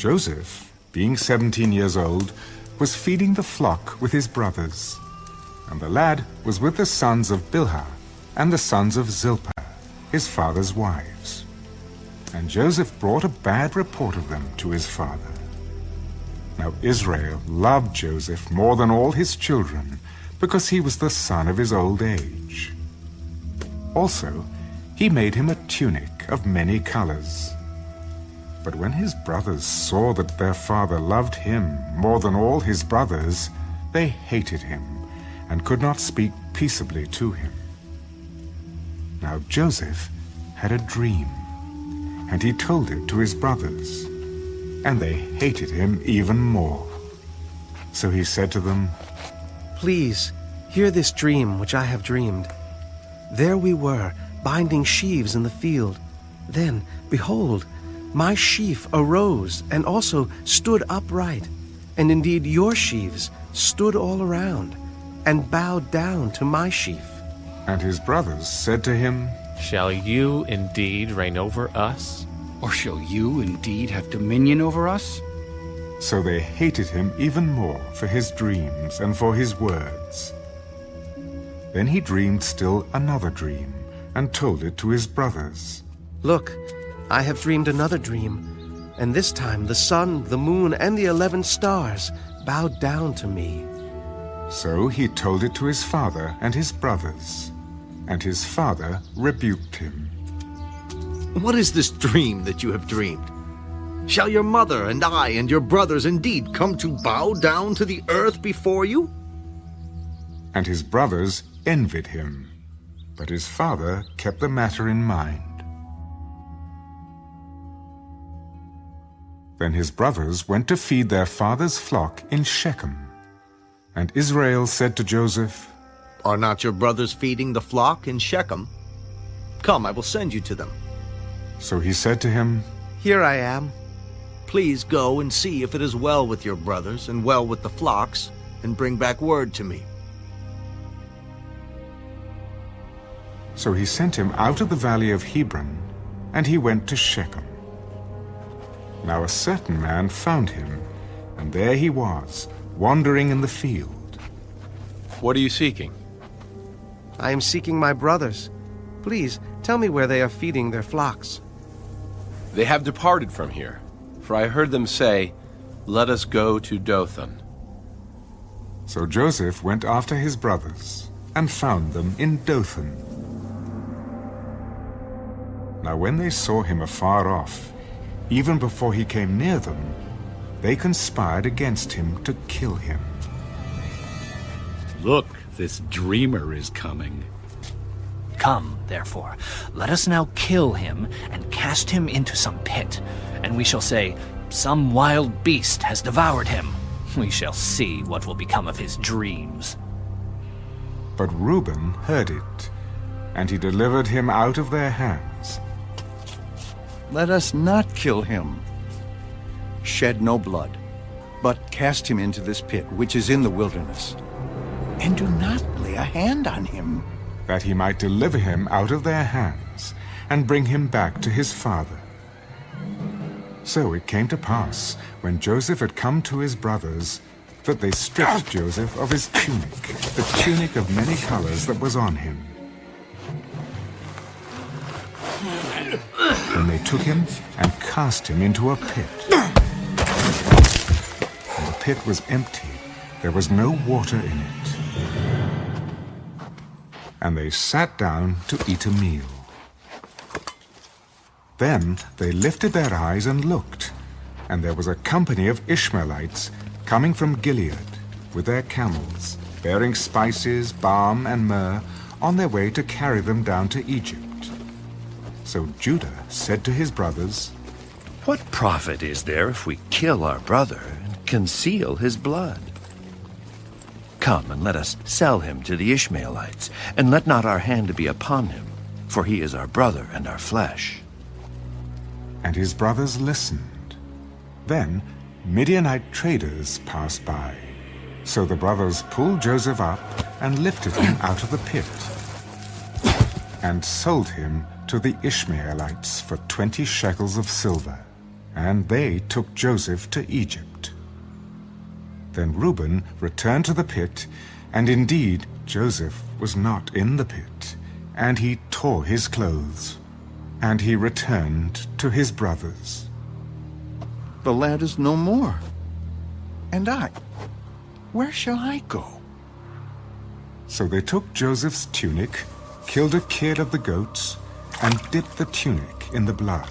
Joseph, being 17 years old, was feeding the flock with his brothers. And the lad was with the sons of Bilhah and the sons of Zilpah, his father's wives. And Joseph brought a bad report of them to his father. Now Israel loved Joseph more than all his children, because he was the son of his old age. Also, he made him a tunic of many colors. But when his brothers saw that their father loved him more than all his brothers, they hated him and could not speak peaceably to him. Now Joseph had a dream, and he told it to his brothers, and they hated him even more. So he said to them, "Please, hear this dream which I have dreamed. There we were, binding sheaves in the field. Then, behold, my sheaf arose and also stood upright, and indeed your sheaves stood all around, and bowed down to my sheaf." And his brothers said to him, Shall you indeed reign over us? Or shall you indeed have dominion over us? So they hated him even more for his dreams and for his words. Then he dreamed still another dream, and told it to his brothers. "Look, I have dreamed another dream, and this time the sun, the moon, and the 11 stars bowed down to me." So he told it to his father and his brothers, and his father rebuked him. What is this dream that you have dreamed? Shall your mother and I and your brothers indeed come to bow down to the earth before you? And his brothers envied him, but his father kept the matter in mind. Then his brothers went to feed their father's flock in Shechem. And Israel said to Joseph, Are not your brothers feeding the flock in Shechem? Come, I will send you to them. So he said to him, "Here I am." Please go and see if it is well with your brothers and well with the flocks, and bring back word to me. So he sent him out of the valley of Hebron, and he went to Shechem. Now a certain man found him, and there he was, wandering in the field. What are you seeking? "I am seeking my brothers. Please, tell me where they are feeding their flocks." They have departed from here, for I heard them say, 'Let us go to Dothan.'" So Joseph went after his brothers, and found them in Dothan. Now when they saw him afar off, even before he came near them, they conspired against him to kill him. Look, this dreamer is coming. Come, therefore, let us now kill him and cast him into some pit, and we shall say, 'Some wild beast has devoured him.' We shall see what will become of his dreams." But Reuben heard it, and he delivered him out of their hands. Let us not kill him. Shed no blood, but cast him into this pit which is in the wilderness. And do not lay a hand on him, that he might deliver him out of their hands, and bring him back to his father. So it came to pass, when Joseph had come to his brothers, that they stripped Joseph of his tunic, the tunic of many colors that was on him. Then they took him and cast him into a pit. And the pit was empty, there was no water in it. And they sat down to eat a meal. Then they lifted their eyes and looked, and there was a company of Ishmaelites coming from Gilead with their camels, bearing spices, balm, and myrrh, on their way to carry them down to Egypt. So Judah said to his brothers, "What profit is there if we kill our brother and conceal his blood? Come and let us sell him to the Ishmaelites, and let not our hand be upon him, for he is our brother and our flesh." And his brothers listened. Then Midianite traders passed by. So the brothers pulled Joseph up and lifted him out of the pit, and sold him to the Ishmaelites for 20 shekels of silver. and they took Joseph to Egypt. Then Reuben returned to the pit, and indeed Joseph was not in the pit, and he tore his clothes, and he returned to his brothers. The lad is no more. And I, where shall I go? So they took Joseph's tunic, killed a kid of the goats, and dipped the tunic in the blood.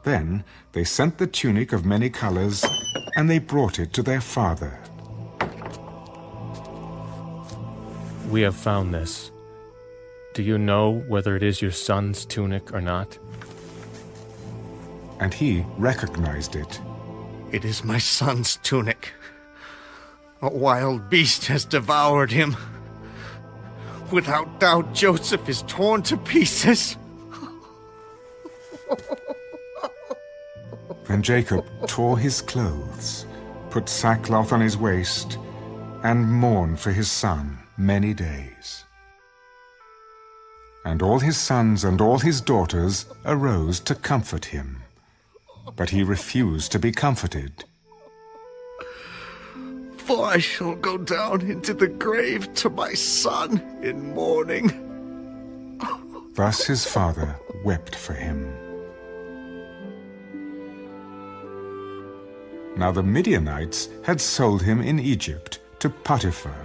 Then they sent the tunic of many colors, and they brought it to their father. We have found this. Do you know whether it is your son's tunic or not? And he recognized it. It is my son's tunic. A wild beast has devoured him. Without doubt, Joseph is torn to pieces. Then Jacob tore his clothes, put sackcloth on his waist, and mourned for his son many days. And all his sons and all his daughters arose to comfort him. But he refused to be comforted. For I shall go down into the grave to my son in mourning. Thus his father wept for him. Now the Midianites had sold him in Egypt to Potiphar,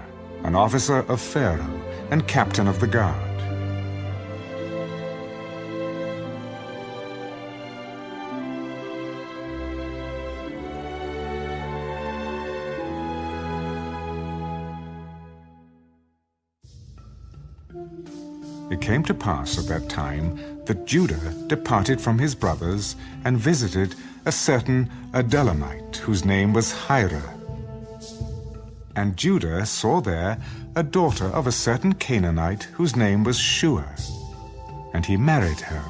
an officer of Pharaoh and captain of the guard. It came to pass at that time that Judah departed from his brothers and visited a certain Adullamite whose name was Hira. And Judah saw there a daughter of a certain Canaanite whose name was Shua. And he married her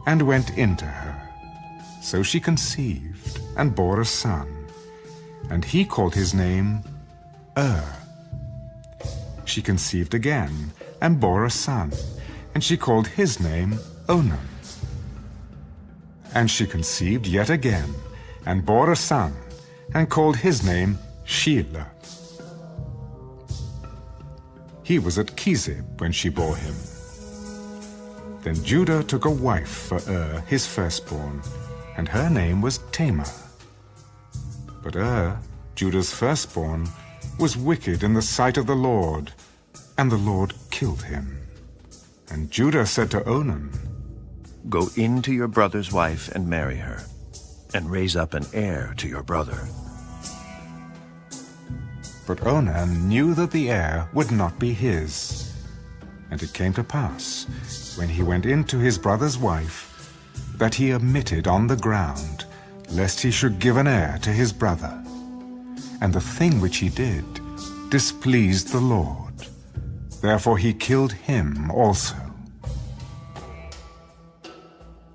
and went into her. So she conceived and bore a son, and he called his name She conceived again and bore a son, and she called his name Onan. And she conceived yet again, and bore a son, and called his name Shelah. He was at Chezib when she bore him. Then Judah took a wife for his firstborn, and her name was Tamar. But Judah's firstborn, was wicked in the sight of the Lord, and the Lord killed him. And Judah said to Onan, Go in to your brother's wife and marry her, and raise up an heir to your brother. But Onan knew that the heir would not be his. And it came to pass, when he went in to his brother's wife, that he omitted on the ground, lest he should give an heir to his brother. And the thing which he did displeased the Lord. Therefore he killed him also.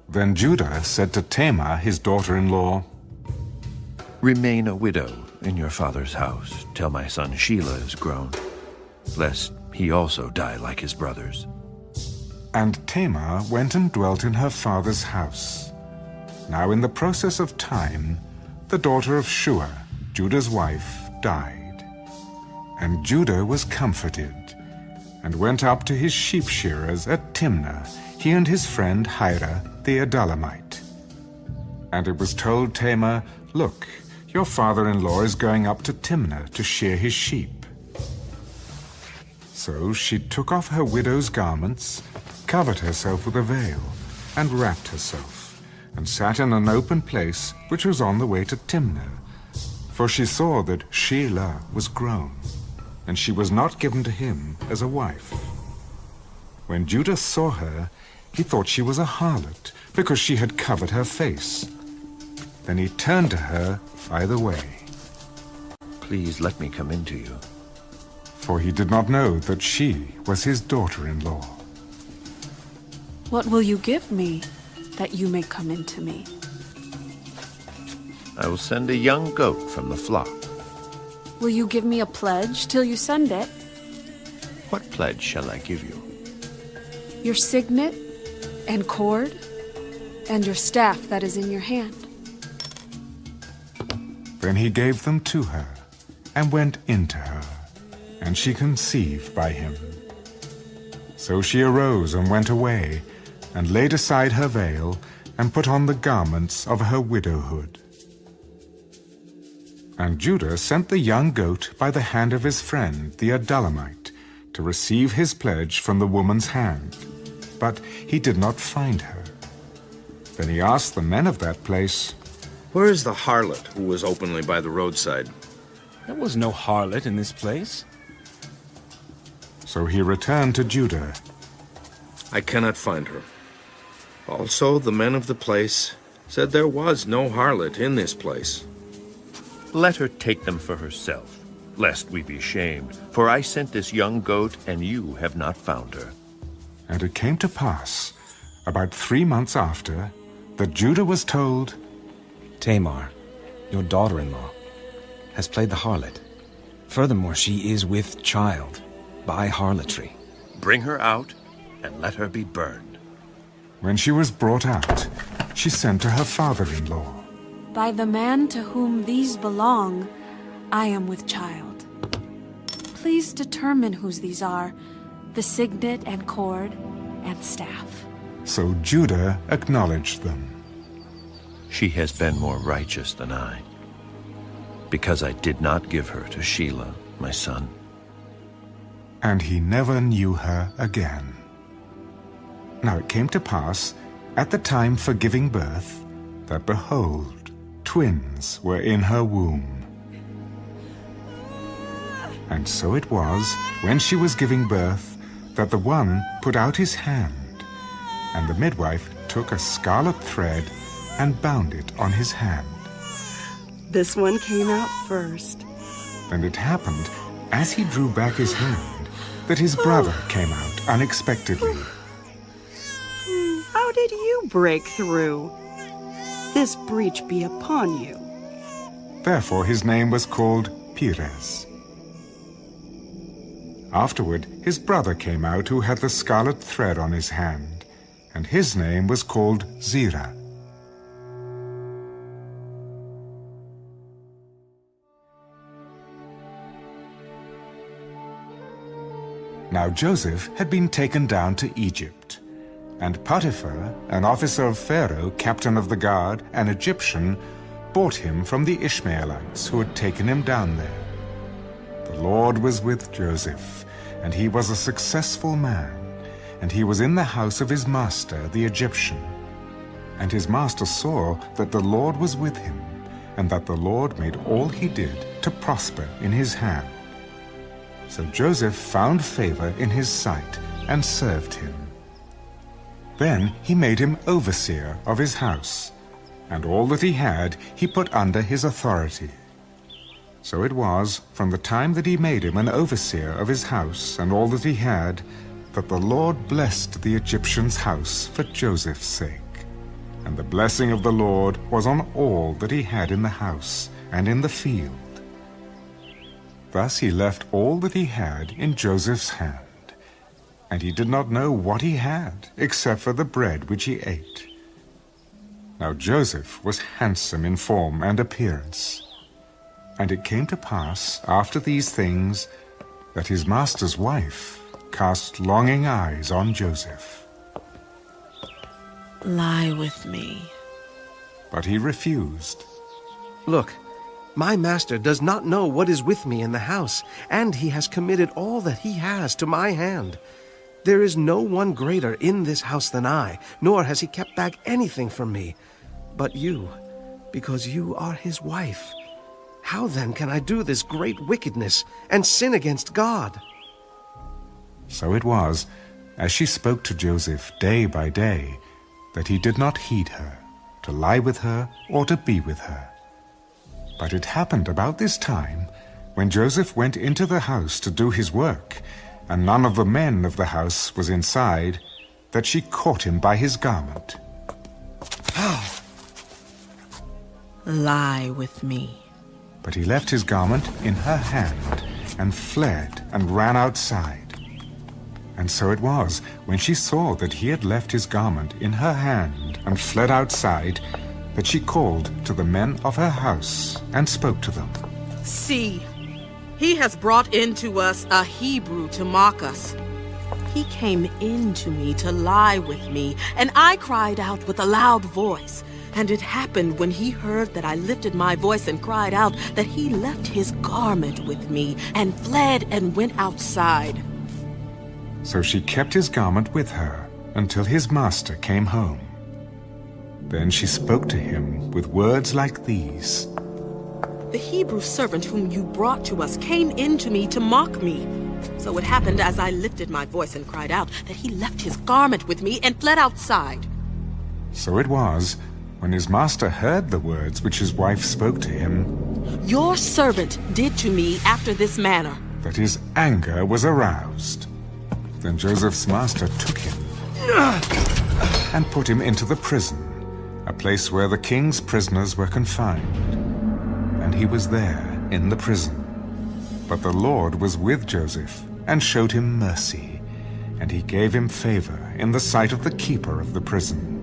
Then Judah said to Tamar, his daughter-in-law, Remain a widow in your father's house till my son Shelah is grown, lest he also die like his brothers. And Tamar went and dwelt in her father's house. Now in the process of time, the daughter of Shua, Judah's wife, died. And Judah was comforted, and went up to his sheep shearers at Timnah, he and his friend Hira the Adullamite. And it was told Tamar, Look, your father-in-law is going up to Timnah to shear his sheep. So she took off her widow's garments, covered herself with a veil, and wrapped herself, and sat in an open place which was on the way to Timnah. For she saw that Shelah was grown, and she was not given to him as a wife. When Judah saw her, he thought she was a harlot, because she had covered her face. Then he turned to her by the way. Please let me come in to you. For he did not know that she was his daughter-in-law. What will you give me, that you may come in to me? I will send a young goat from the flock. Will you give me a pledge till you send it? What pledge shall I give you? Your signet and cord, and your staff that is in your hand. Then he gave them to her, and went into her, and she conceived by him. So she arose and went away, and laid aside her veil, and put on the garments of her widowhood. And Judah sent the young goat by the hand of his friend, the Adullamite, to receive his pledge from the woman's hand. But he did not find her. Then he asked the men of that place, "Where is the harlot who was openly by the roadside?" There was no harlot in this place. So he returned to Judah. "I cannot find her." Also, the men of the place said there was no harlot in this place. Let her take them for herself, lest we be shamed. For I sent this young goat, and you have not found her. And it came to pass, about 3 months after, that Judah was told, Tamar, your daughter-in-law, has played the harlot. Furthermore, she is with child by harlotry. Bring her out, and let her be burned. When she was brought out, she sent to her father-in-law. By the man to whom these belong, I am with child. Please determine whose these are, the signet and cord and staff. So Judah acknowledged them. She has been more righteous than I, because I did not give her to Shelah, my son. And he never knew her again. Now it came to pass, at the time for giving birth, that behold, twins were in her womb. And so it was, when she was giving birth, that the one put out his hand, and the midwife took a scarlet thread and bound it on his hand. This one came out first. And it happened, as he drew back his hand, that his brother came out unexpectedly. How did you break through? This breach be upon you. Therefore his name was called Perez. Afterward his brother came out who had the scarlet thread on his hand, and his name was called Zerah. Now Joseph had been taken down to Egypt, and Potiphar, an officer of Pharaoh, captain of the guard, an Egyptian, bought him from the Ishmaelites who had taken him down there. The Lord was with Joseph, and he was a successful man, and he was in the house of his master, the Egyptian. And his master saw that the Lord was with him, and that the Lord made all he did to prosper in his hand. So Joseph found favor in his sight and served him. Then he made him overseer of his house, and all that he had he put under his authority. So it was, from the time that he made him an overseer of his house and all that he had, that the Lord blessed the Egyptian's house for Joseph's sake. And the blessing of the Lord was on all that he had in the house and in the field. Thus he left all that he had in Joseph's hand, and he did not know what he had, except for the bread which he ate. Now Joseph was handsome in form and appearance. And it came to pass, after these things, that his master's wife cast longing eyes on Joseph. Lie with me. But he refused. Look, my master does not know what is with me in the house, and he has committed all that he has to my hand. There is no one greater in this house than I, nor has he kept back anything from me. But you, because you are his wife. How then can I do this great wickedness and sin against God? So it was, as she spoke to Joseph day by day, that he did not heed her, to lie with her or to be with her. But it happened about this time, when Joseph went into the house to do his work, and none of the men of the house was inside, that she caught him by his garment. Lie with me. But he left his garment in her hand, and fled and ran outside. And so it was, when she saw that he had left his garment in her hand and fled outside, that she called to the men of her house and spoke to them. See, he has brought into us a Hebrew to mock us. He came in to me to lie with me, and I cried out with a loud voice. And it happened when he heard that I lifted my voice and cried out that he left his garment with me and fled and went outside. So she kept his garment with her until his master came home. Then she spoke to him with words like these. The Hebrew servant whom you brought to us came in to me to mock me. So it happened as I lifted my voice and cried out that he left his garment with me and fled outside. So it was, when his master heard the words which his wife spoke to him, Your servant did to me after this manner, that his anger was aroused. Then Joseph's master took him and put him into the prison, a place where the king's prisoners were confined. And he was there in the prison. But the Lord was with Joseph and showed him mercy, and he gave him favor in the sight of the keeper of the prison.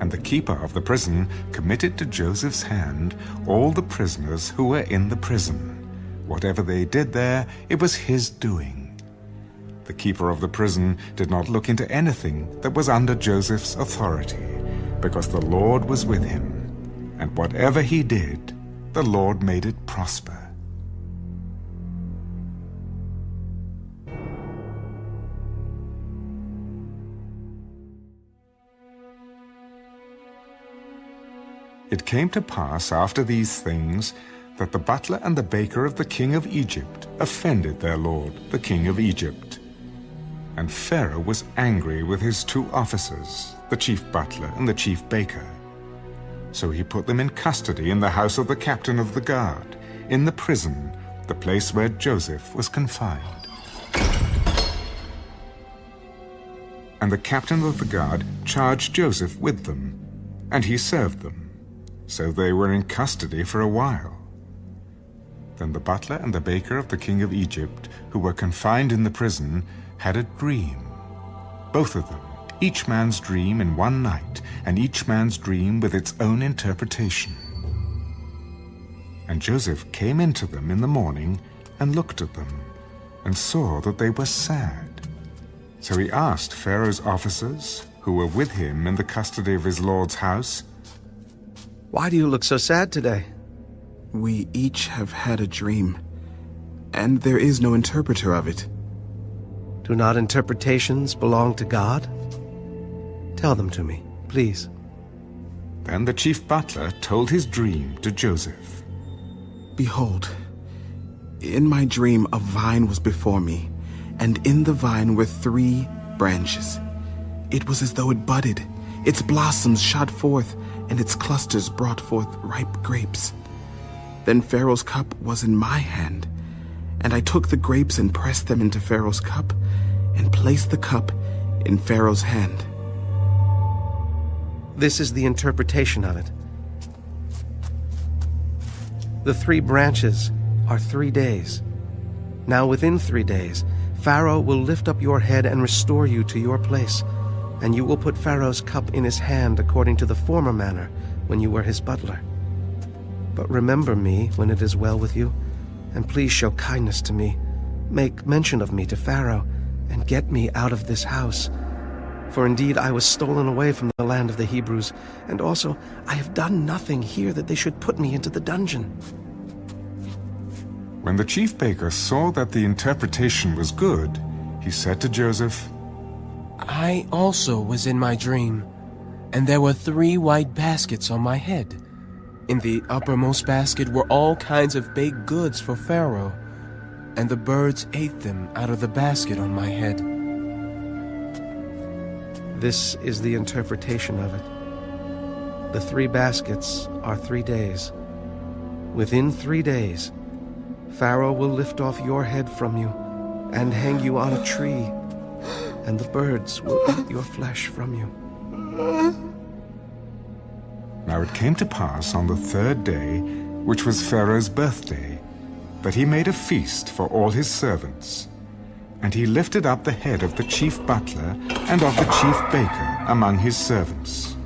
And the keeper of the prison committed to Joseph's hand all the prisoners who were in the prison. Whatever they did there, it was his doing. The keeper of the prison did not look into anything that was under Joseph's authority, because the Lord was with him, and whatever he did, the Lord made it prosper. It came to pass after these things that the butler and the baker of the king of Egypt offended their lord, the king of Egypt. And Pharaoh was angry with his 2 officers, the chief butler and the chief baker. So he put them in custody in the house of the captain of the guard, in the prison, the place where Joseph was confined. And the captain of the guard charged Joseph with them, and he served them. So they were in custody for a while. Then the butler and the baker of the king of Egypt, who were confined in the prison, had a dream. Both of them, each man's dream in one night, and each man's dream with its own interpretation. And Joseph came into them in the morning and looked at them, and saw that they were sad. So he asked Pharaoh's officers, who were with him in the custody of his lord's house, Why do you look so sad today? We each have had a dream, and there is no interpreter of it. Do not interpretations belong to God? Tell them to me, please. Then the chief butler told his dream to Joseph. Behold, in my dream a vine was before me, and in the vine were 3 branches. It was as though it budded, its blossoms shot forth, and its clusters brought forth ripe grapes. Then Pharaoh's cup was in my hand, and I took the grapes and pressed them into Pharaoh's cup, and placed the cup in Pharaoh's hand. This is the interpretation of it. The 3 branches are 3 days. Now within 3 days, Pharaoh will lift up your head and restore you to your place, and you will put Pharaoh's cup in his hand according to the former manner when you were his butler. But remember me when it is well with you, and please show kindness to me. Make mention of me to Pharaoh, and get me out of this house. For indeed I was stolen away from the land of the Hebrews, and also I have done nothing here that they should put me into the dungeon. When the chief baker saw that the interpretation was good, he said to Joseph, I also was in my dream, and there were 3 white baskets on my head. In the uppermost basket were all kinds of baked goods for Pharaoh, and the birds ate them out of the basket on my head. This is the interpretation of it. The 3 baskets are 3 days. Within 3 days, Pharaoh will lift off your head from you and hang you on a tree, and the birds will eat your flesh from you. Now it came to pass on the 3rd day, which was Pharaoh's birthday, that he made a feast for all his servants. and he lifted up the head of the chief butler and of the chief baker among his servants.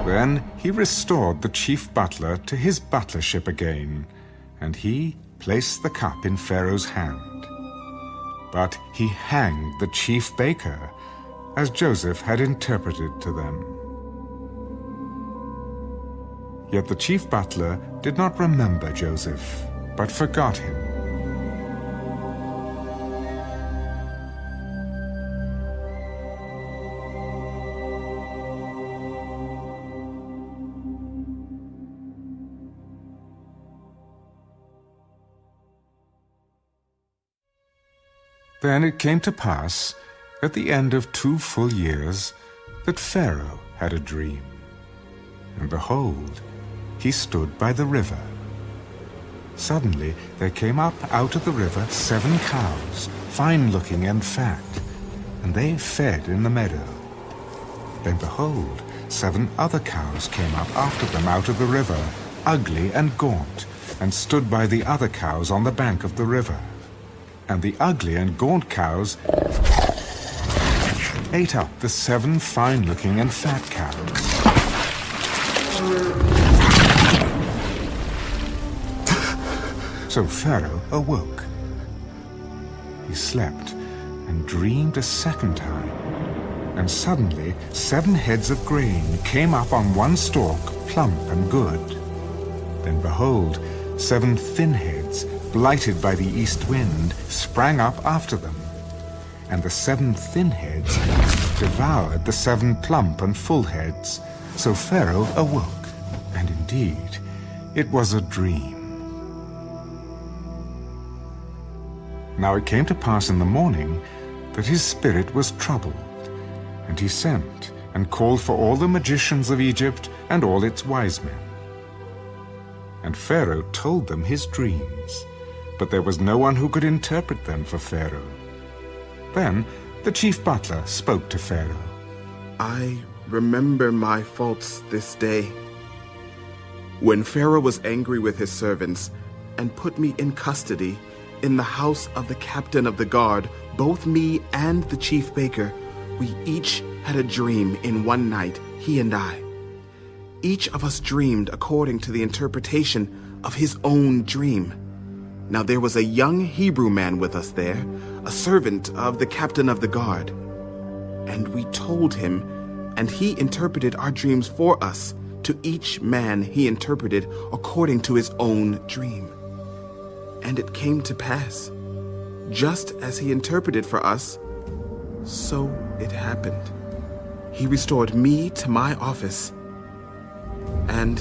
Then he restored the chief butler to his butlership again, and he placed the cup in Pharaoh's hand. But he hanged the chief baker, as Joseph had interpreted to them. Yet the chief butler did not remember Joseph, but forgot him. Then it came to pass, at the end of 2 full years, that Pharaoh had a dream. And behold, he stood by the river. Suddenly there came up out of the river 7 cows, fine-looking and fat, and they fed in the meadow. Then behold, 7 other cows came up after them out of the river, ugly and gaunt, and stood by the other cows on the bank of the river. And the ugly and gaunt cows ate up the 7 fine-looking and fat cows. So Pharaoh awoke. He slept and dreamed a second time. And suddenly 7 heads of grain came up on one stalk, plump and good. Then behold, 7 thin heads, blighted by the east wind, sprang up after them. And the 7 thin heads devoured the 7 plump and full heads. So Pharaoh awoke, and indeed it was a dream. Now it came to pass in the morning that his spirit was troubled, and he sent and called for all the magicians of Egypt and all its wise men. And Pharaoh told them his dreams, but there was no one who could interpret them for Pharaoh. Then the chief butler spoke to Pharaoh. I remember my faults this day. When Pharaoh was angry with his servants and put me in custody in the house of the captain of the guard, both me and the chief baker, we each had a dream in one night, he and I. Each of us dreamed according to the interpretation of his own dream. Now there was a young Hebrew man with us there, a servant of the captain of the guard. And we told him, and he interpreted our dreams for us. To each man he interpreted according to his own dream. And it came to pass, just as he interpreted for us, so it happened. He restored me to my office, and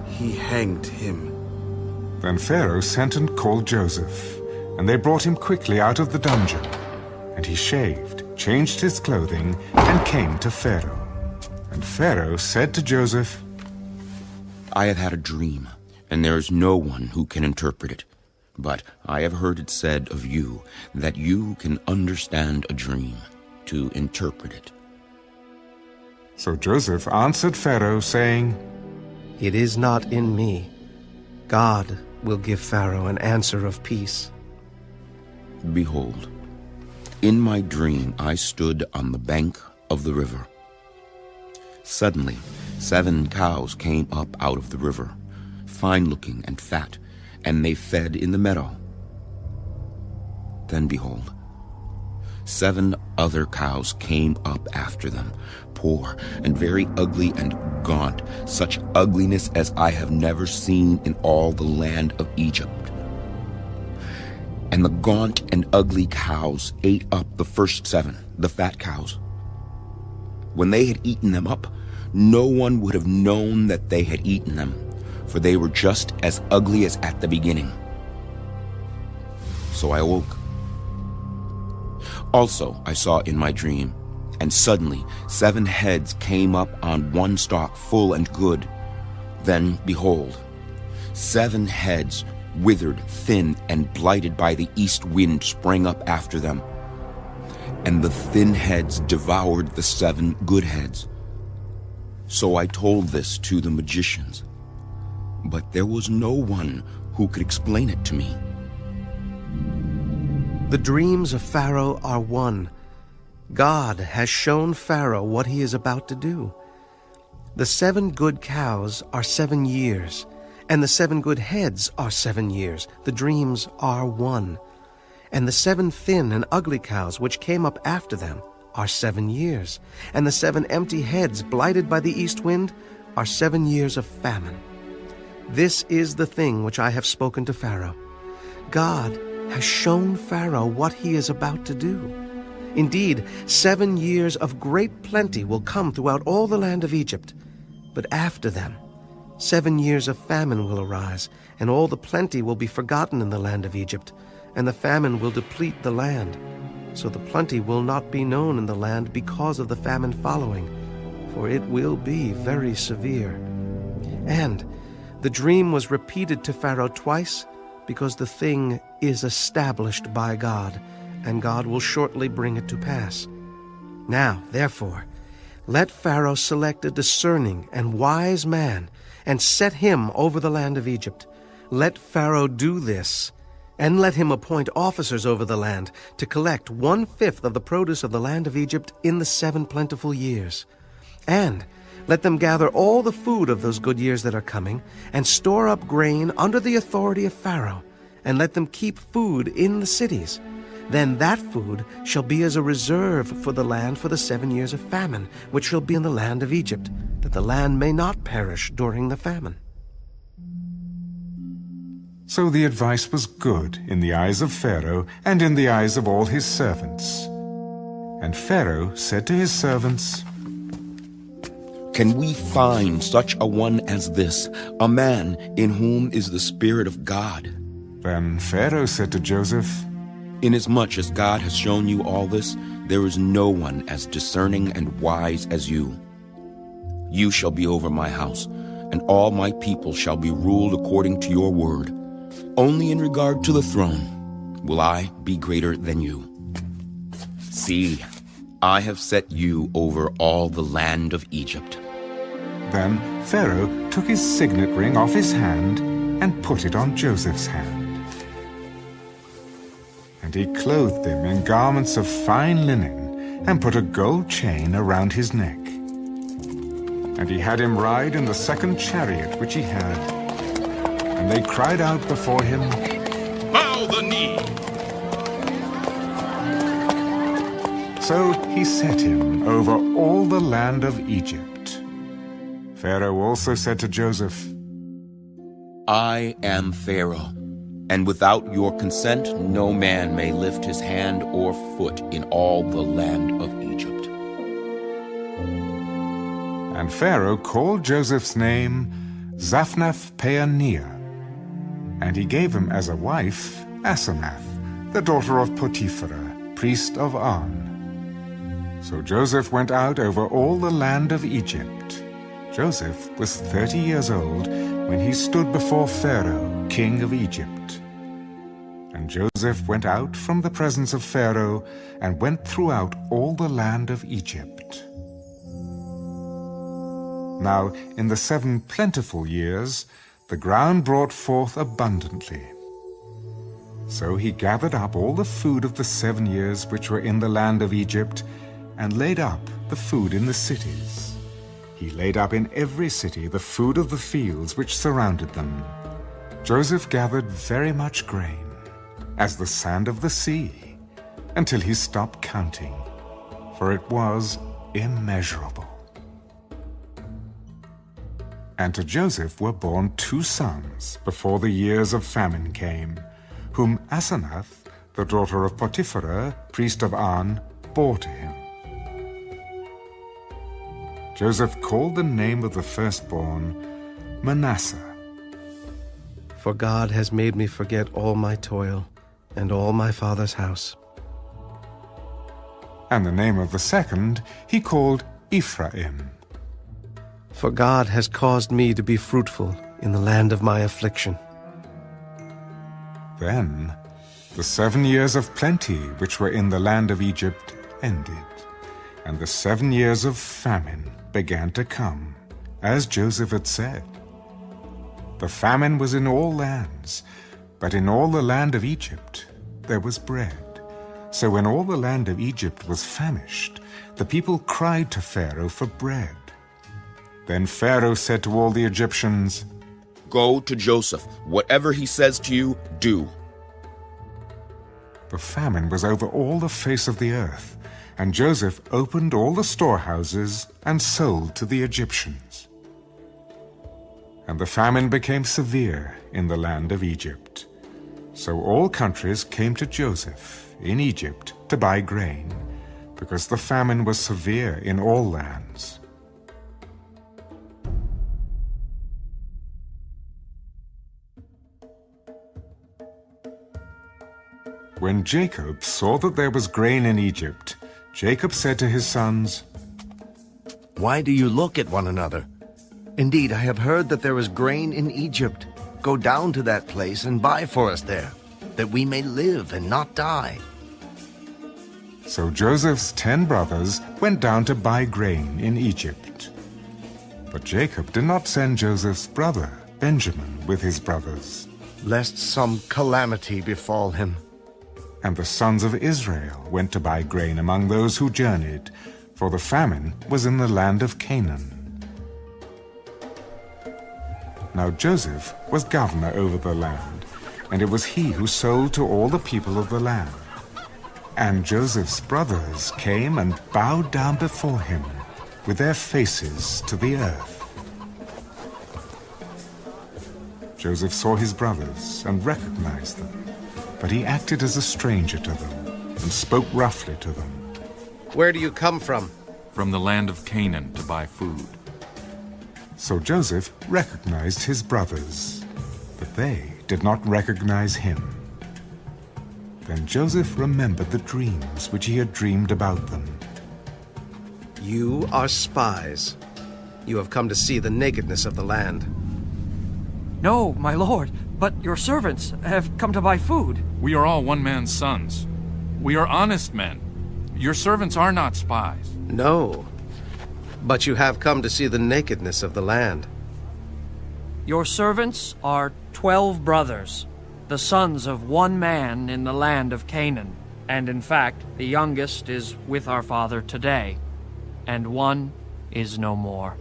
he hanged him. Then Pharaoh sent and called Joseph, and they brought him quickly out of the dungeon. And he shaved, changed his clothing, and came to Pharaoh. And Pharaoh said to Joseph, I have had a dream, and there is no one who can interpret it. But I have heard it said of you that you can understand a dream, to interpret it. So Joseph answered Pharaoh, saying, It is not in me. God will give Pharaoh an answer of peace. Behold, in my dream I stood on the bank of the river. Suddenly 7 cows came up out of the river, fine-looking and fat, and they fed in the meadow. Then behold, 7 other cows came up after them, poor and very ugly and gaunt, such ugliness as I have never seen in all the land of Egypt. And the gaunt and ugly cows ate up the first 7, the fat cows. When they had eaten them up, no one would have known that they had eaten them, for they were just as ugly as at the beginning. So I awoke. Also I saw in my dream, and suddenly 7 heads came up on one stalk, full and good. Then, behold, 7 heads, withered, thin, and blighted by the east wind, sprang up after them. And the thin heads devoured the 7 good heads. So I told this to the magicians, but there was no one who could explain it to me. The dreams of Pharaoh are one. God has shown Pharaoh what he is about to do. The 7 good cows are 7 years, and the 7 good heads are 7 years. The dreams are one. And the 7 thin and ugly cows which came up after them are 7 years, and the 7 empty heads blighted by the east wind are 7 years of famine. This is the thing which I have spoken to Pharaoh. God has shown Pharaoh what he is about to do. Indeed, 7 years of great plenty will come throughout all the land of Egypt. But after them, 7 years of famine will arise, and all the plenty will be forgotten in the land of Egypt, and the famine will deplete the land. So the plenty will not be known in the land because of the famine following, for it will be very severe. And the dream was repeated to Pharaoh twice, because the thing is established by God, and God will shortly bring it to pass. Now, therefore, let Pharaoh select a discerning and wise man, and set him over the land of Egypt. Let Pharaoh do this, and let him appoint officers over the land to collect 1/5 of the produce of the land of Egypt in the 7 plentiful years. And let them gather all the food of those good years that are coming, and store up grain under the authority of Pharaoh, and let them keep food in the cities. Then that food shall be as a reserve for the land for the 7 years of famine, which shall be in the land of Egypt, that the land may not perish during the famine. So the advice was good in the eyes of Pharaoh and in the eyes of all his servants. And Pharaoh said to his servants, Can we find such a one as this, a man in whom is the Spirit of God? Then Pharaoh said to Joseph, Inasmuch as God has shown you all this, there is no one as discerning and wise as you. You shall be over my house, and all my people shall be ruled according to your word. Only in regard to the throne will I be greater than you. See, I have set you over all the land of Egypt. Then Pharaoh took his signet ring off his hand and put it on Joseph's hand. And he clothed him in garments of fine linen and put a gold chain around his neck. And he had him ride in the 2nd chariot which he had. And they cried out before him, Bow the knee! So he set him over all the land of Egypt. Pharaoh also said to Joseph, I am Pharaoh, and without your consent no man may lift his hand or foot in all the land of Egypt. And Pharaoh called Joseph's name Zaphnath-Paaneah, and he gave him as a wife Asenath, the daughter of Potiphera, priest of On. So Joseph went out over all the land of Egypt. Joseph was 30 years old when he stood before Pharaoh, king of Egypt. And Joseph went out from the presence of Pharaoh and went throughout all the land of Egypt. Now, in the 7 plentiful years, the ground brought forth abundantly. So he gathered up all the food of the 7 years which were in the land of Egypt, and laid up the food in the cities. He laid up in every city the food of the fields which surrounded them. Joseph gathered very much grain, as the sand of the sea, until he stopped counting, for it was immeasurable. And to Joseph were born 2 sons before the years of famine came, whom Asenath, the daughter of Potiphera, priest of On, bore to him. Joseph called the name of the firstborn Manasseh. For God has made me forget all my toil and all my father's house. And the name of the second he called Ephraim. For God has caused me to be fruitful in the land of my affliction. Then the 7 years of plenty which were in the land of Egypt ended, and the 7 years of famine began to come, as Joseph had said. The famine was in all lands, but in all the land of Egypt there was bread, So when all the land of Egypt was famished, the people cried to Pharaoh for bread. Then Pharaoh said to all the Egyptians, "Go to Joseph. Whatever he says to you, do." The famine was over all the face of the earth, and Joseph opened all the storehouses and sold to the Egyptians. And the famine became severe in the land of Egypt. So all countries came to Joseph in Egypt to buy grain, because the famine was severe in all lands. When Jacob saw that there was grain in Egypt, Jacob said to his sons, "Why do you look at one another? Indeed, I have heard that there is grain in Egypt. Go down to that place and buy for us there, that we may live and not die." So Joseph's 10 brothers went down to buy grain in Egypt. But Jacob did not send Joseph's brother, Benjamin, with his brothers, lest some calamity befall him. And the sons of Israel went to buy grain among those who journeyed, for the famine was in the land of Canaan. Now Joseph was governor over the land, and it was he who sold to all the people of the land. And Joseph's brothers came and bowed down before him, with their faces to the earth. Joseph saw his brothers and recognized them, but he acted as a stranger to them and spoke roughly to them. "Where do you come from?" "From the land of Canaan to buy food." So Joseph recognized his brothers, but they did not recognize him. Then Joseph remembered the dreams which he had dreamed about them. "You are spies. You have come to see the nakedness of the land." "No, my lord, but your servants have come to buy food." "We are all one man's sons. We are honest men. Your servants are not spies." "No, but you have come to see the nakedness of the land." "Your servants are 12 brothers, the sons of one man in the land of Canaan. And in fact, the youngest is with our father today, and one is no more."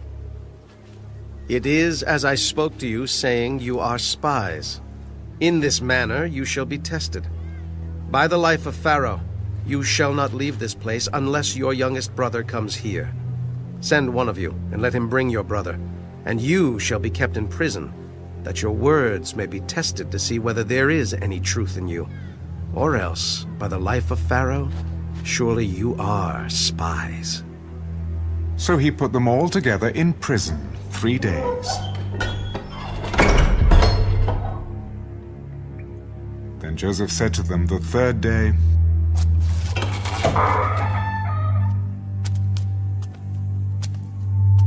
"It is as I spoke to you, saying you are spies. In this manner you shall be tested. By the life of Pharaoh, you shall not leave this place unless your youngest brother comes here. Send one of you, and let him bring your brother, and you shall be kept in prison, that your words may be tested to see whether there is any truth in you. Or else, by the life of Pharaoh, surely you are spies." So he put them all together in prison 3 days. Then Joseph said to them the 3rd day,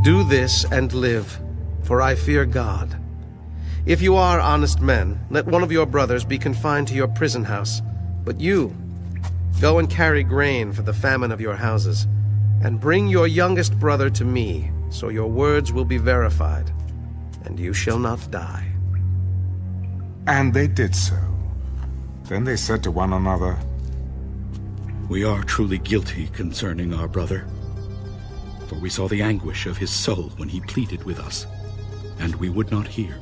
"Do this and live, for I fear God. If you are honest men, let one of your brothers be confined to your prison house. But you, go and carry grain for the famine of your houses, and bring your youngest brother to me, so your words will be verified, and you shall not die." And they did so. Then they said to one another, "We are truly guilty concerning our brother, for we saw the anguish of his soul when he pleaded with us, and we would not hear.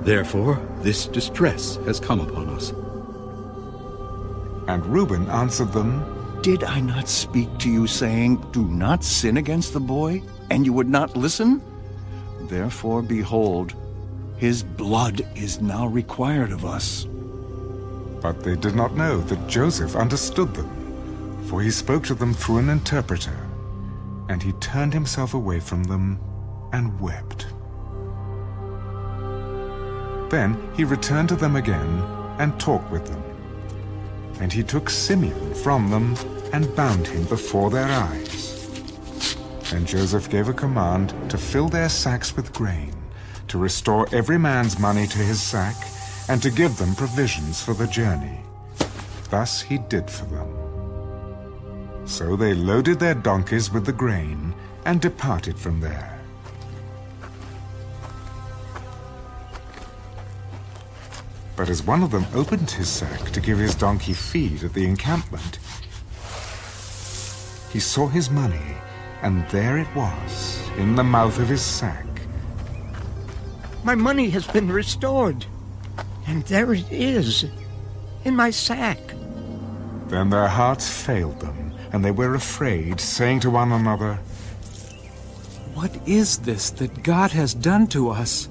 Therefore, this distress has come upon us." And Reuben answered them, "Did I not speak to you, saying, 'Do not sin against the boy,' and you would not listen? Therefore, behold, his blood is now required of us." But they did not know that Joseph understood them, for he spoke to them through an interpreter. And he turned himself away from them and wept. Then he returned to them again and talked with them. And he took Simeon from them and bound him before their eyes. Then Joseph gave a command to fill their sacks with grain, to restore every man's money to his sack, and to give them provisions for the journey. Thus he did for them. So they loaded their donkeys with the grain and departed from there. But as one of them opened his sack to give his donkey feed at the encampment, he saw his money, and there it was, in the mouth of his sack. My money has been restored, and there it is, in my sack. Then their hearts failed them, and they were afraid, saying to one another, "What is this that God has done to us?"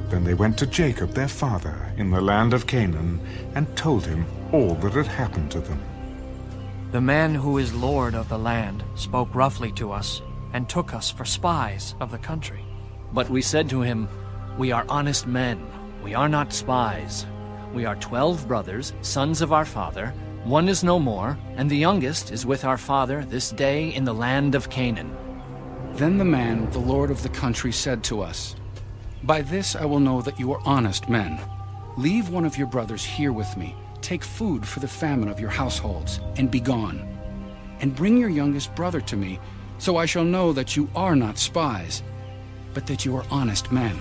Then they went to Jacob their father in the land of Canaan, and told him all that had happened to them. The man who is lord of the land spoke roughly to us, and took us for spies of the country. But we said to him, "We are honest men. We are not spies. We are 12 brothers, sons of our father. One is no more, and the youngest is with our father this day in the land of Canaan." Then the man, the lord of the country, said to us, "By this I will know that you are honest men. Leave one of your brothers here with me. Take food for the famine of your households, and be gone. And bring your youngest brother to me, so I shall know that you are not spies, but that you are honest men.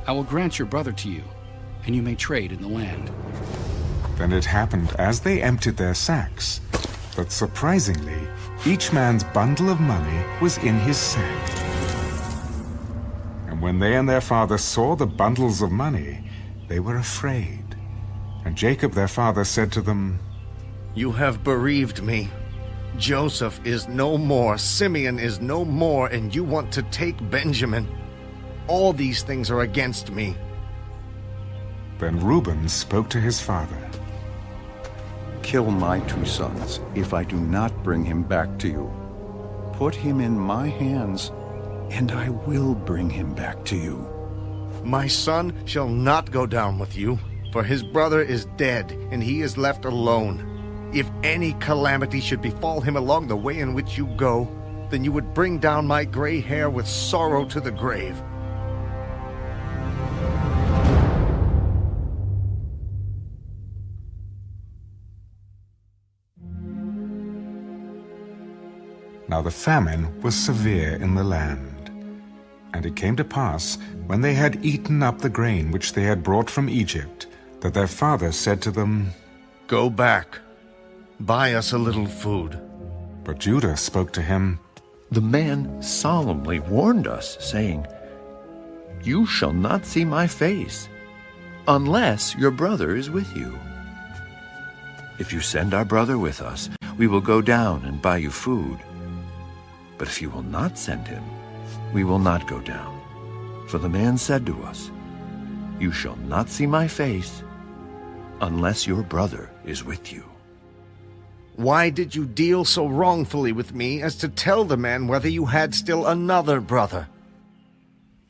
I will grant your brother to you, and you may trade in the land." Then it happened as they emptied their sacks, that surprisingly, each man's bundle of money was in his sack. And when they and their father saw the bundles of money, they were afraid. And Jacob their father said to them, "You have bereaved me. Joseph is no more, Simeon is no more, and you want to take Benjamin. All these things are against me." Then Reuben spoke to his father. Kill my 2 sons if I do not bring him back to you. Put him in my hands, and I will bring him back to you. My son shall not go down with you, for his brother is dead, and he is left alone. If any calamity should befall him along the way in which you go, then you would bring down my gray hair with sorrow to the grave." Now the famine was severe in the land. And it came to pass, when they had eaten up the grain which they had brought from Egypt, that their father said to them, "Go back, buy us a little food." But Judah spoke to him, "The man solemnly warned us, saying, 'You shall not see my face, unless your brother is with you. If you send our brother with us, we will go down and buy you food. But if you will not send him, we will not go down. For the man said to us, You shall not see my face, unless your brother is with you.'" Why did you deal so wrongfully with me as to tell the man whether you had still another brother?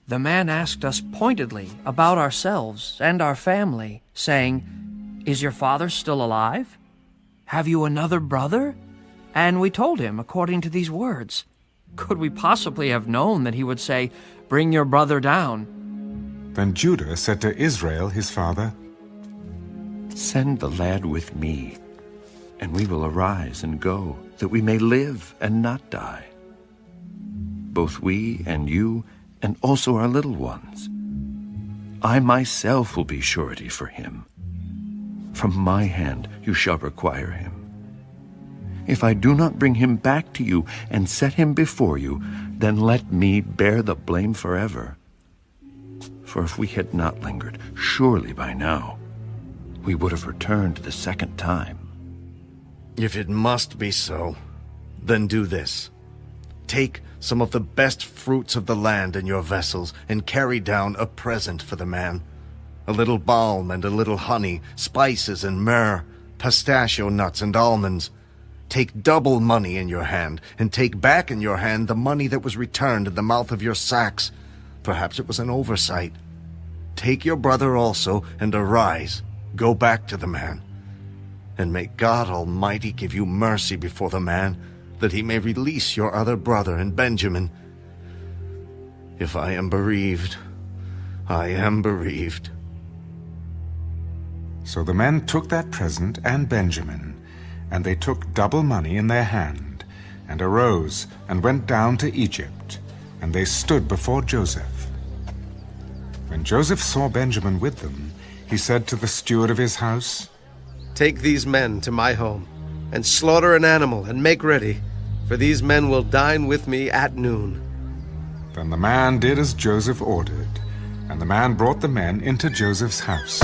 The man asked us pointedly about ourselves and our family, saying, "Is your father still alive? Have you another brother?" And we told him according to these words. Could we possibly have known that he would say, "Bring your brother down"? Then Judah said to Israel his father, "Send the lad with me, and we will arise and go, that we may live and not die. Both we and you, and also our little ones. I myself will be surety for him. From my hand you shall require him. If I do not bring him back to you and set him before you, then let me bear the blame forever. For if we had not lingered, surely by now we would have returned the second time." If it must be so, then do this. Take some of the best fruits of the land in your vessels, and carry down a present for the man. A little balm and a little honey, spices and myrrh, pistachio nuts and almonds. Take double money in your hand, and take back in your hand the money that was returned in the mouth of your sacks. Perhaps it was an oversight. Take your brother also, and arise, go back to the man. And may God Almighty give you mercy before the man, that he may release your other brother and Benjamin. If I am bereaved, I am bereaved." So the men took that present and Benjamin, and they took double money in their hand, and arose and went down to Egypt, and they stood before Joseph. When Joseph saw Benjamin with them, he said to the steward of his house, "Take these men to my home, and slaughter an animal and make ready, for these men will dine with me at noon." Then the man did as Joseph ordered, and the man brought the men into Joseph's house.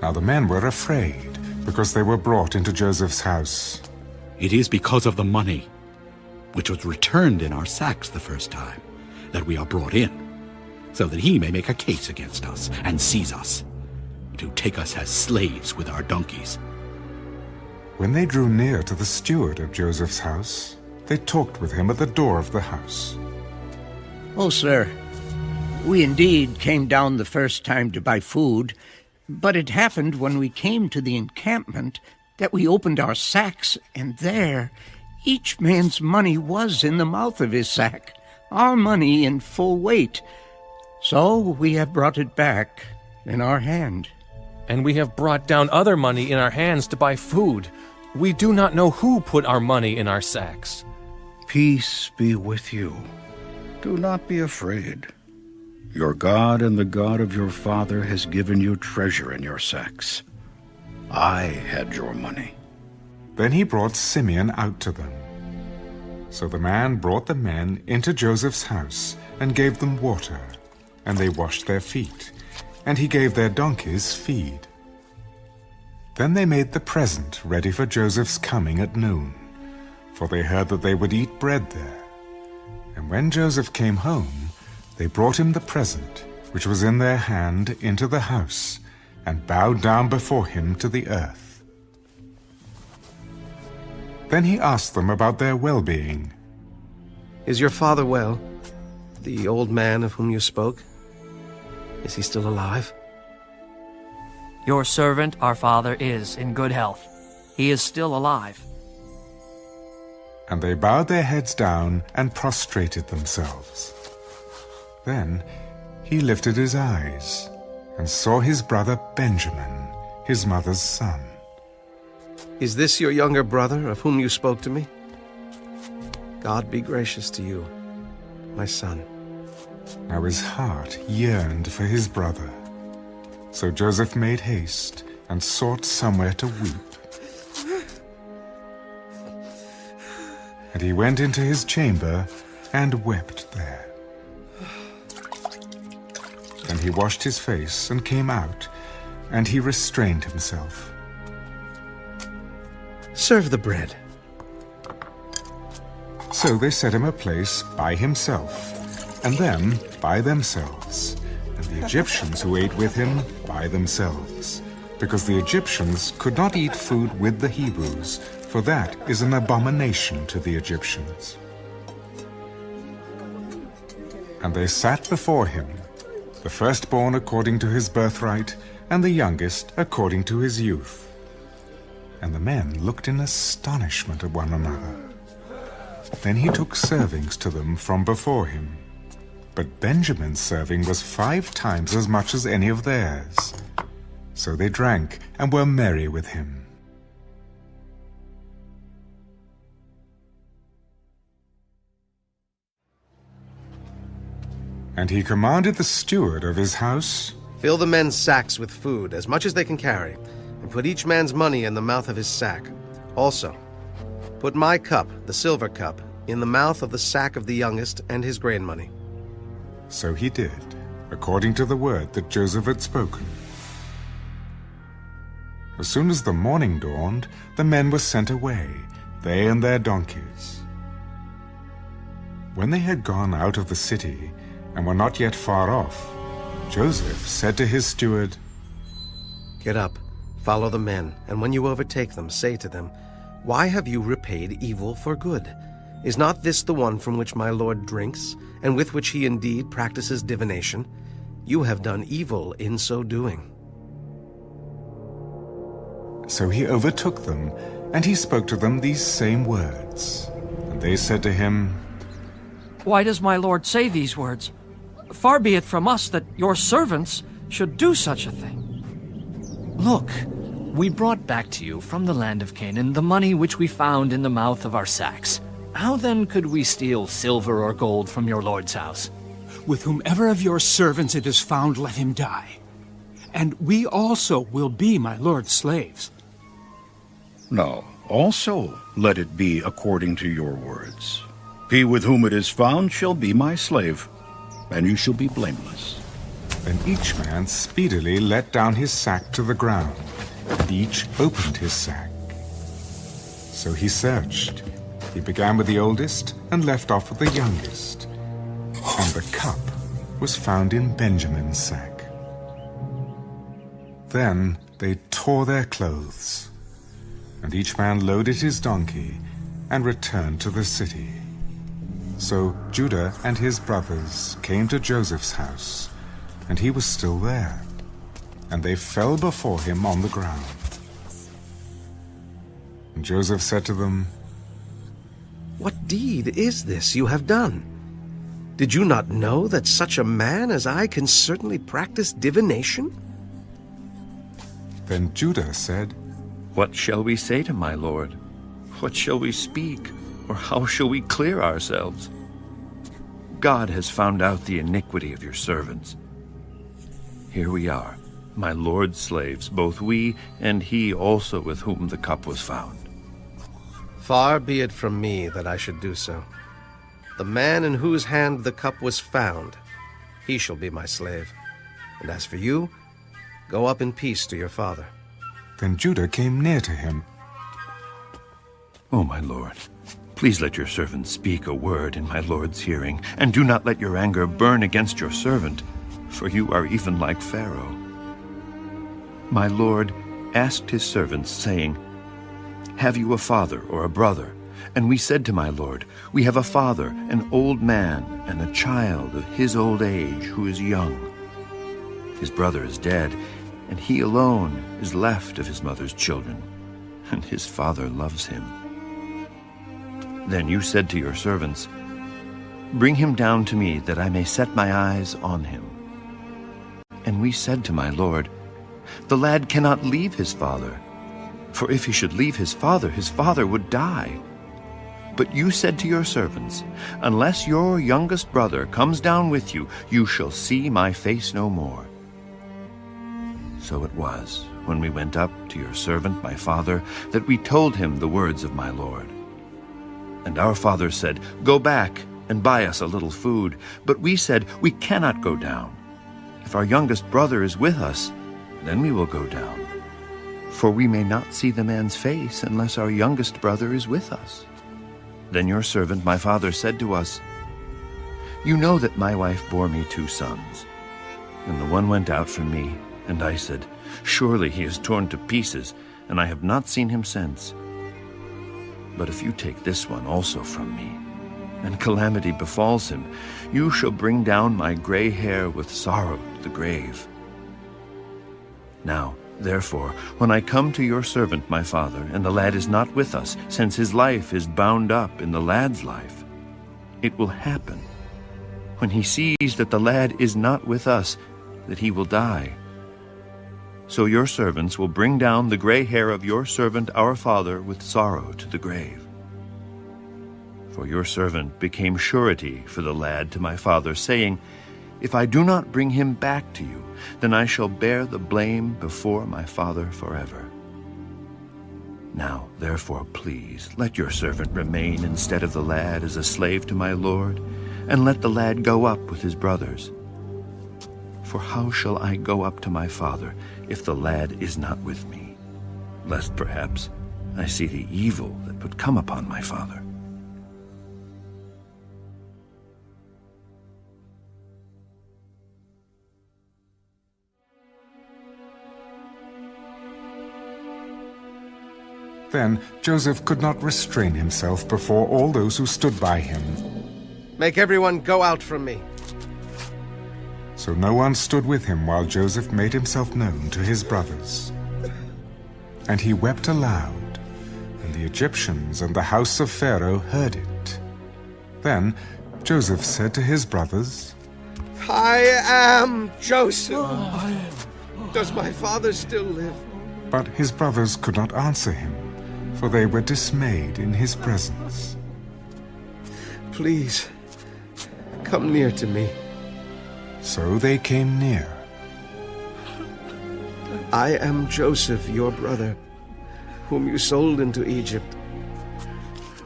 Now the men were afraid, because they were brought into Joseph's house. It is because of the money, which was returned in our sacks the first time, that we are brought in, so that he may make a case against us and seize us, to take us as slaves with our donkeys. When they drew near to the steward of Joseph's house, they talked with him at the door of the house. "Oh, sir, we indeed came down the first time to buy food, but it happened when we came to the encampment that we opened our sacks, and there each man's money was in the mouth of his sack, our money in full weight. So we have brought it back in our hand." "And we have brought down other money in our hands to buy food. We do not know who put our money in our sacks." Peace be with you. Do not be afraid. Your God and the God of your father has given you treasure in your sacks. I had your money. Then he brought Simeon out to them. So the man brought the men into Joseph's house and gave them water, and they washed their feet, and he gave their donkeys feed. Then they made the present ready for Joseph's coming at noon, for they heard that they would eat bread there. And when Joseph came home, they brought him the present, which was in their hand, into the house, and bowed down before him to the earth. Then he asked them about their well-being. "Is your father well? The old man of whom you spoke? Is he still alive?" Your servant, our father, is in good health. He is still alive. And they bowed their heads down and prostrated themselves. Then he lifted his eyes and saw his brother Benjamin, his mother's son. "Is this your younger brother of whom you spoke to me? God be gracious to you, my son." Now his heart yearned for his brother. So Joseph made haste and sought somewhere to weep. And he went into his chamber and wept there. Then he washed his face and came out, and he restrained himself. "Serve the bread." So they set him a place by himself, and them by themselves, and the Egyptians who ate with him by themselves, because the Egyptians could not eat food with the Hebrews, for that is an abomination to the Egyptians. And they sat before him, the firstborn according to his birthright, and the youngest according to his youth. And the men looked in astonishment at one another. Then he took servings to them from before him. But Benjamin's serving was 5 times as much as any of theirs. So they drank and were merry with him. And he commanded the steward of his house, "Fill the men's sacks with food, as much as they can carry, and put each man's money in the mouth of his sack. Also, put my cup, the silver cup, in the mouth of the sack of the youngest and his grain money." So he did, according to the word that Joseph had spoken. As soon as the morning dawned, the men were sent away, they and their donkeys. When they had gone out of the city, and were not yet far off, Joseph said to his steward, "Get up, follow the men, and when you overtake them, say to them, 'Why have you repaid evil for good? Is not this the one from which my lord drinks, and with which he indeed practices divination? You have done evil in so doing.'" So he overtook them, and he spoke to them these same words. And they said to him, Why does my lord say these words? Far be it from us that your servants should do such a thing. Look, we brought back to you from the land of Canaan the money which we found in the mouth of our sacks. How then could we steal silver or gold from your lord's house? With whomever of your servants it is found, let him die. And we also will be my lord's slaves. No, also let it be according to your words. He with whom it is found shall be my slave, and you shall be blameless. Then each man speedily let down his sack to the ground, and each opened his sack. So he searched. He began with the oldest and left off with the youngest. And the cup was found in Benjamin's sack. Then they tore their clothes, and each man loaded his donkey and returned to the city. So Judah and his brothers came to Joseph's house, and he was still there, and they fell before him on the ground. And Joseph said to them, What deed is this you have done? Did you not know that such a man as I can certainly practice divination? Then Judah said, What shall we say to my lord? What shall we speak? Or how shall we clear ourselves? God has found out the iniquity of your servants. Here we are, my lord's slaves, both we and he also with whom the cup was found. Far be it from me that I should do so. The man in whose hand the cup was found, he shall be my slave. And as for you, go up in peace to your father. Then Judah came near to him. O my lord, please let your servant speak a word in my lord's hearing, and do not let your anger burn against your servant, for you are even like Pharaoh. My lord asked his servants, saying, Have you a father or a brother? And we said to my lord, We have a father, an old man, and a child of his old age who is young. His brother is dead, and he alone is left of his mother's children, and his father loves him. Then you said to your servants, Bring him down to me, that I may set my eyes on him. And we said to my lord, The lad cannot leave his father, for if he should leave his father would die. But you said to your servants, Unless your youngest brother comes down with you, you shall see my face no more. So it was, when we went up to your servant my father, that we told him the words of my lord. And our father said, Go back and buy us a little food. But we said, We cannot go down. If our youngest brother is with us, then we will go down. For we may not see the man's face unless our youngest brother is with us. Then your servant my father said to us, You know that my wife bore me 2 sons. And the one went out from me, and I said, Surely he is torn to pieces, and I have not seen him since. But if you take this one also from me, and calamity befalls him, you shall bring down my gray hair with sorrow to the grave. Now, therefore, when I come to your servant my father, and the lad is not with us, since his life is bound up in the lad's life, it will happen, when he sees that the lad is not with us, that he will die. So your servants will bring down the gray hair of your servant our father with sorrow to the grave. For your servant became surety for the lad to my father, saying, If I do not bring him back to you, then I shall bear the blame before my father forever. Now, therefore, please, let your servant remain instead of the lad as a slave to my lord, and let the lad go up with his brothers. For how shall I go up to my father if the lad is not with me? Lest perhaps I see the evil that would come upon my father. Then Joseph could not restrain himself before all those who stood by him. Make everyone go out from me. So no one stood with him while Joseph made himself known to his brothers. And he wept aloud, and the Egyptians and the house of Pharaoh heard it. Then Joseph said to his brothers, I am Joseph. Does my father still live? But his brothers could not answer him, for they were dismayed in his presence. Please, come near to me. So they came near. I am Joseph, your brother, whom you sold into Egypt.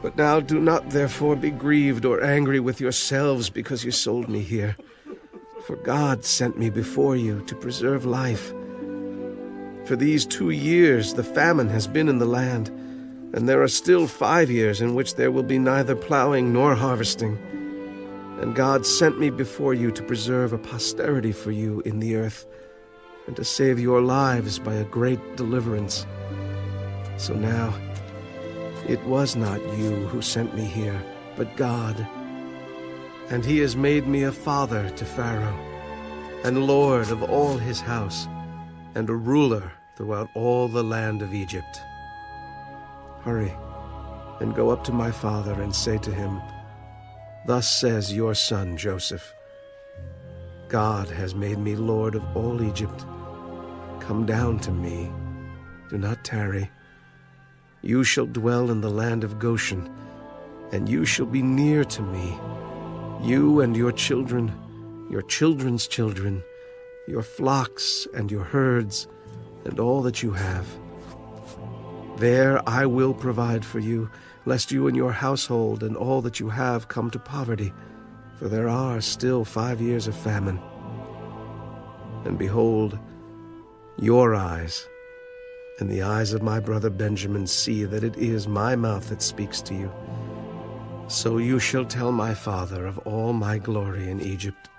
But now do not therefore be grieved or angry with yourselves because you sold me here. For God sent me before you to preserve life. For these 2 years the famine has been in the land, and there are still 5 years in which there will be neither plowing nor harvesting. And God sent me before you to preserve a posterity for you in the earth, and to save your lives by a great deliverance. So now, it was not you who sent me here, but God. And he has made me a father to Pharaoh, and lord of all his house, and a ruler throughout all the land of Egypt. Hurry, and go up to my father and say to him, Thus says your son Joseph, God has made me lord of all Egypt. Come down to me, do not tarry. You shall dwell in the land of Goshen, and you shall be near to me, you and your children, your children's children, your flocks and your herds, and all that you have. There I will provide for you, lest you and your household and all that you have come to poverty, for there are still 5 years of famine. And behold, your eyes and the eyes of my brother Benjamin see that it is my mouth that speaks to you. So you shall tell my father of all my glory in Egypt,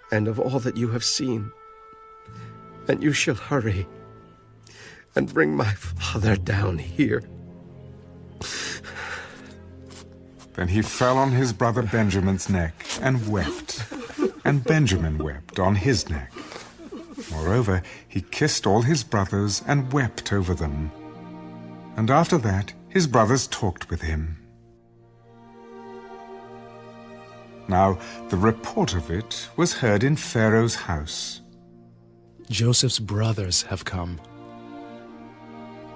and of all that you have seen. And you shall hurry and bring my father down here. Then he fell on his brother Benjamin's neck and wept, and Benjamin wept on his neck. Moreover, he kissed all his brothers and wept over them. And after that, his brothers talked with him. Now, the report of it was heard in Pharaoh's house. Joseph's brothers have come.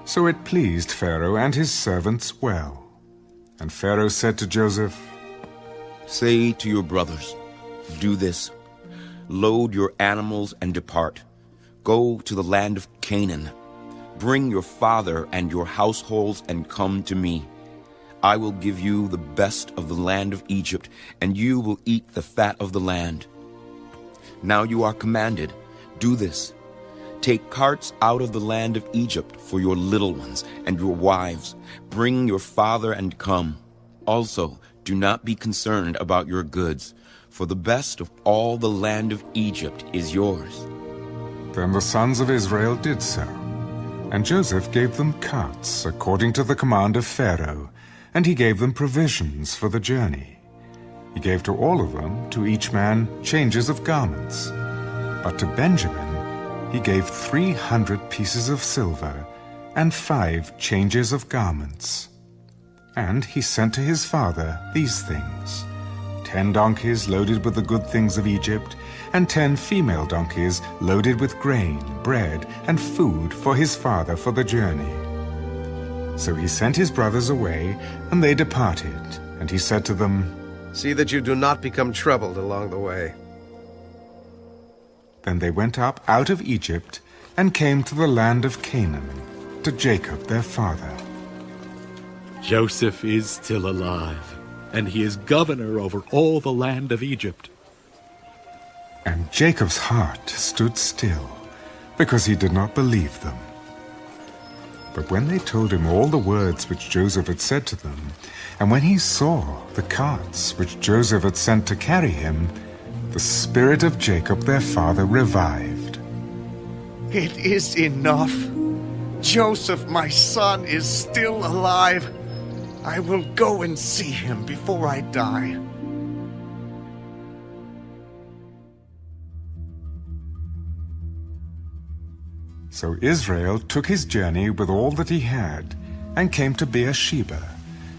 So it pleased Pharaoh and his servants well. And Pharaoh said to Joseph, Say to your brothers, do this. Load your animals and depart. Go to the land of Canaan. Bring your father and your households and come to me. I will give you the best of the land of Egypt, and you will eat the fat of the land. Now you are commanded, do this. Take carts out of the land of Egypt for your little ones and your wives. Bring your father and come. Also, do not be concerned about your goods, for the best of all the land of Egypt is yours. Then the sons of Israel did so, and Joseph gave them carts according to the command of Pharaoh, and he gave them provisions for the journey. He gave to all of them, to each man, changes of garments. But to Benjamin he gave 300 pieces of silver and 5 changes of garments. And he sent to his father these things: 10 donkeys loaded with the good things of Egypt, and 10 female donkeys loaded with grain, bread, and food for his father for the journey. So he sent his brothers away, and they departed. And he said to them, See that you do not become troubled along the way. Then they went up out of Egypt and came to the land of Canaan, to Jacob their father. Joseph is still alive, and he is governor over all the land of Egypt. And Jacob's heart stood still, because he did not believe them. But when they told him all the words which Joseph had said to them, and when he saw the carts which Joseph had sent to carry him, the spirit of Jacob their father revived. It is enough. Joseph, my son, is still alive. I will go and see him before I die. So Israel took his journey with all that he had, and came to Beersheba,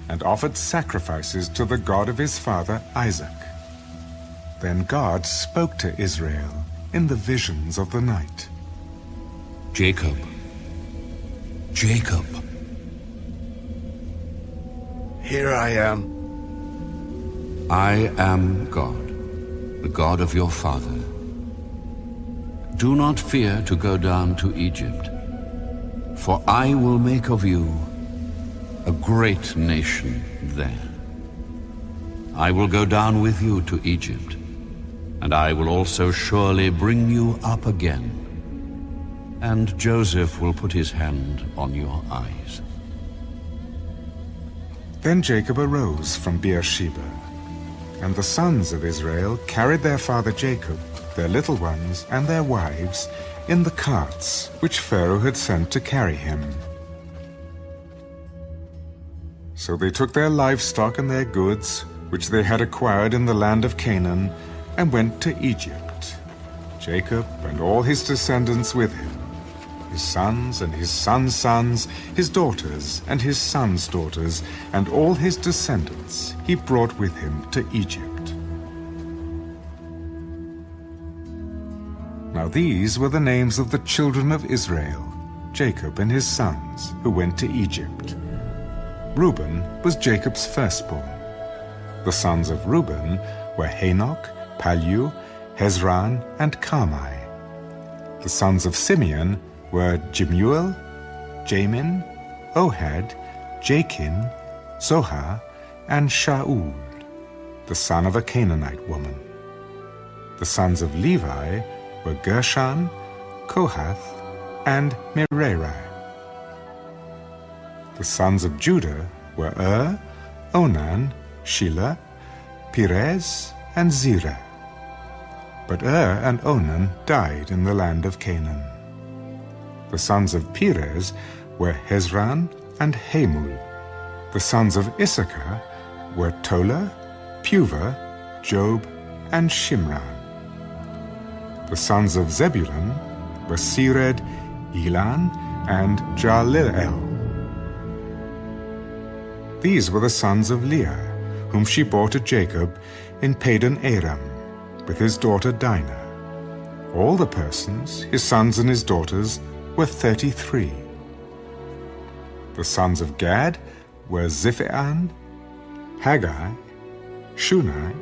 and offered sacrifices to the God of his father Isaac. Then God spoke to Israel in the visions of the night. Jacob, Jacob. Here I am. I am God, the God of your father. Do not fear to go down to Egypt, for I will make of you a great nation there. I will go down with you to Egypt, and I will also surely bring you up again, and Joseph will put his hand on your eyes. Then Jacob arose from Beersheba, and the sons of Israel carried their father Jacob, their little ones, and their wives in the carts which Pharaoh had sent to carry him. So they took their livestock and their goods, which they had acquired in the land of Canaan, and went to Egypt, Jacob and all his descendants with him, his sons and his sons' sons, his daughters and his sons' daughters, and all his descendants he brought with him to Egypt. Now these were the names of the children of Israel, Jacob and his sons, who went to Egypt. Reuben was Jacob's firstborn. The sons of Reuben were Hanok, Palu, Hezron, and Carmi. The sons of Simeon were Jemuel, Jamin, Ohad, Jachin, Zohar, and Shaul, the son of a Canaanite woman. The sons of Levi were Gershon, Kohath, and Merari. The sons of Judah were Onan, Shelah, Perez, and Zerah. But and Onan died in the land of Canaan. The sons of Perez were Hezron and Hamul. The sons of Issachar were Tola, Puvah, Job, and Shimron. The sons of Zebulun were Sered, Elan, and Jaleel. These were the sons of Leah, whom she bore to Jacob in Padan Aram, with his daughter Dinah. All the persons, his sons and his daughters, were 33. The sons of Gad were Ziphian, Haggai, Shunai,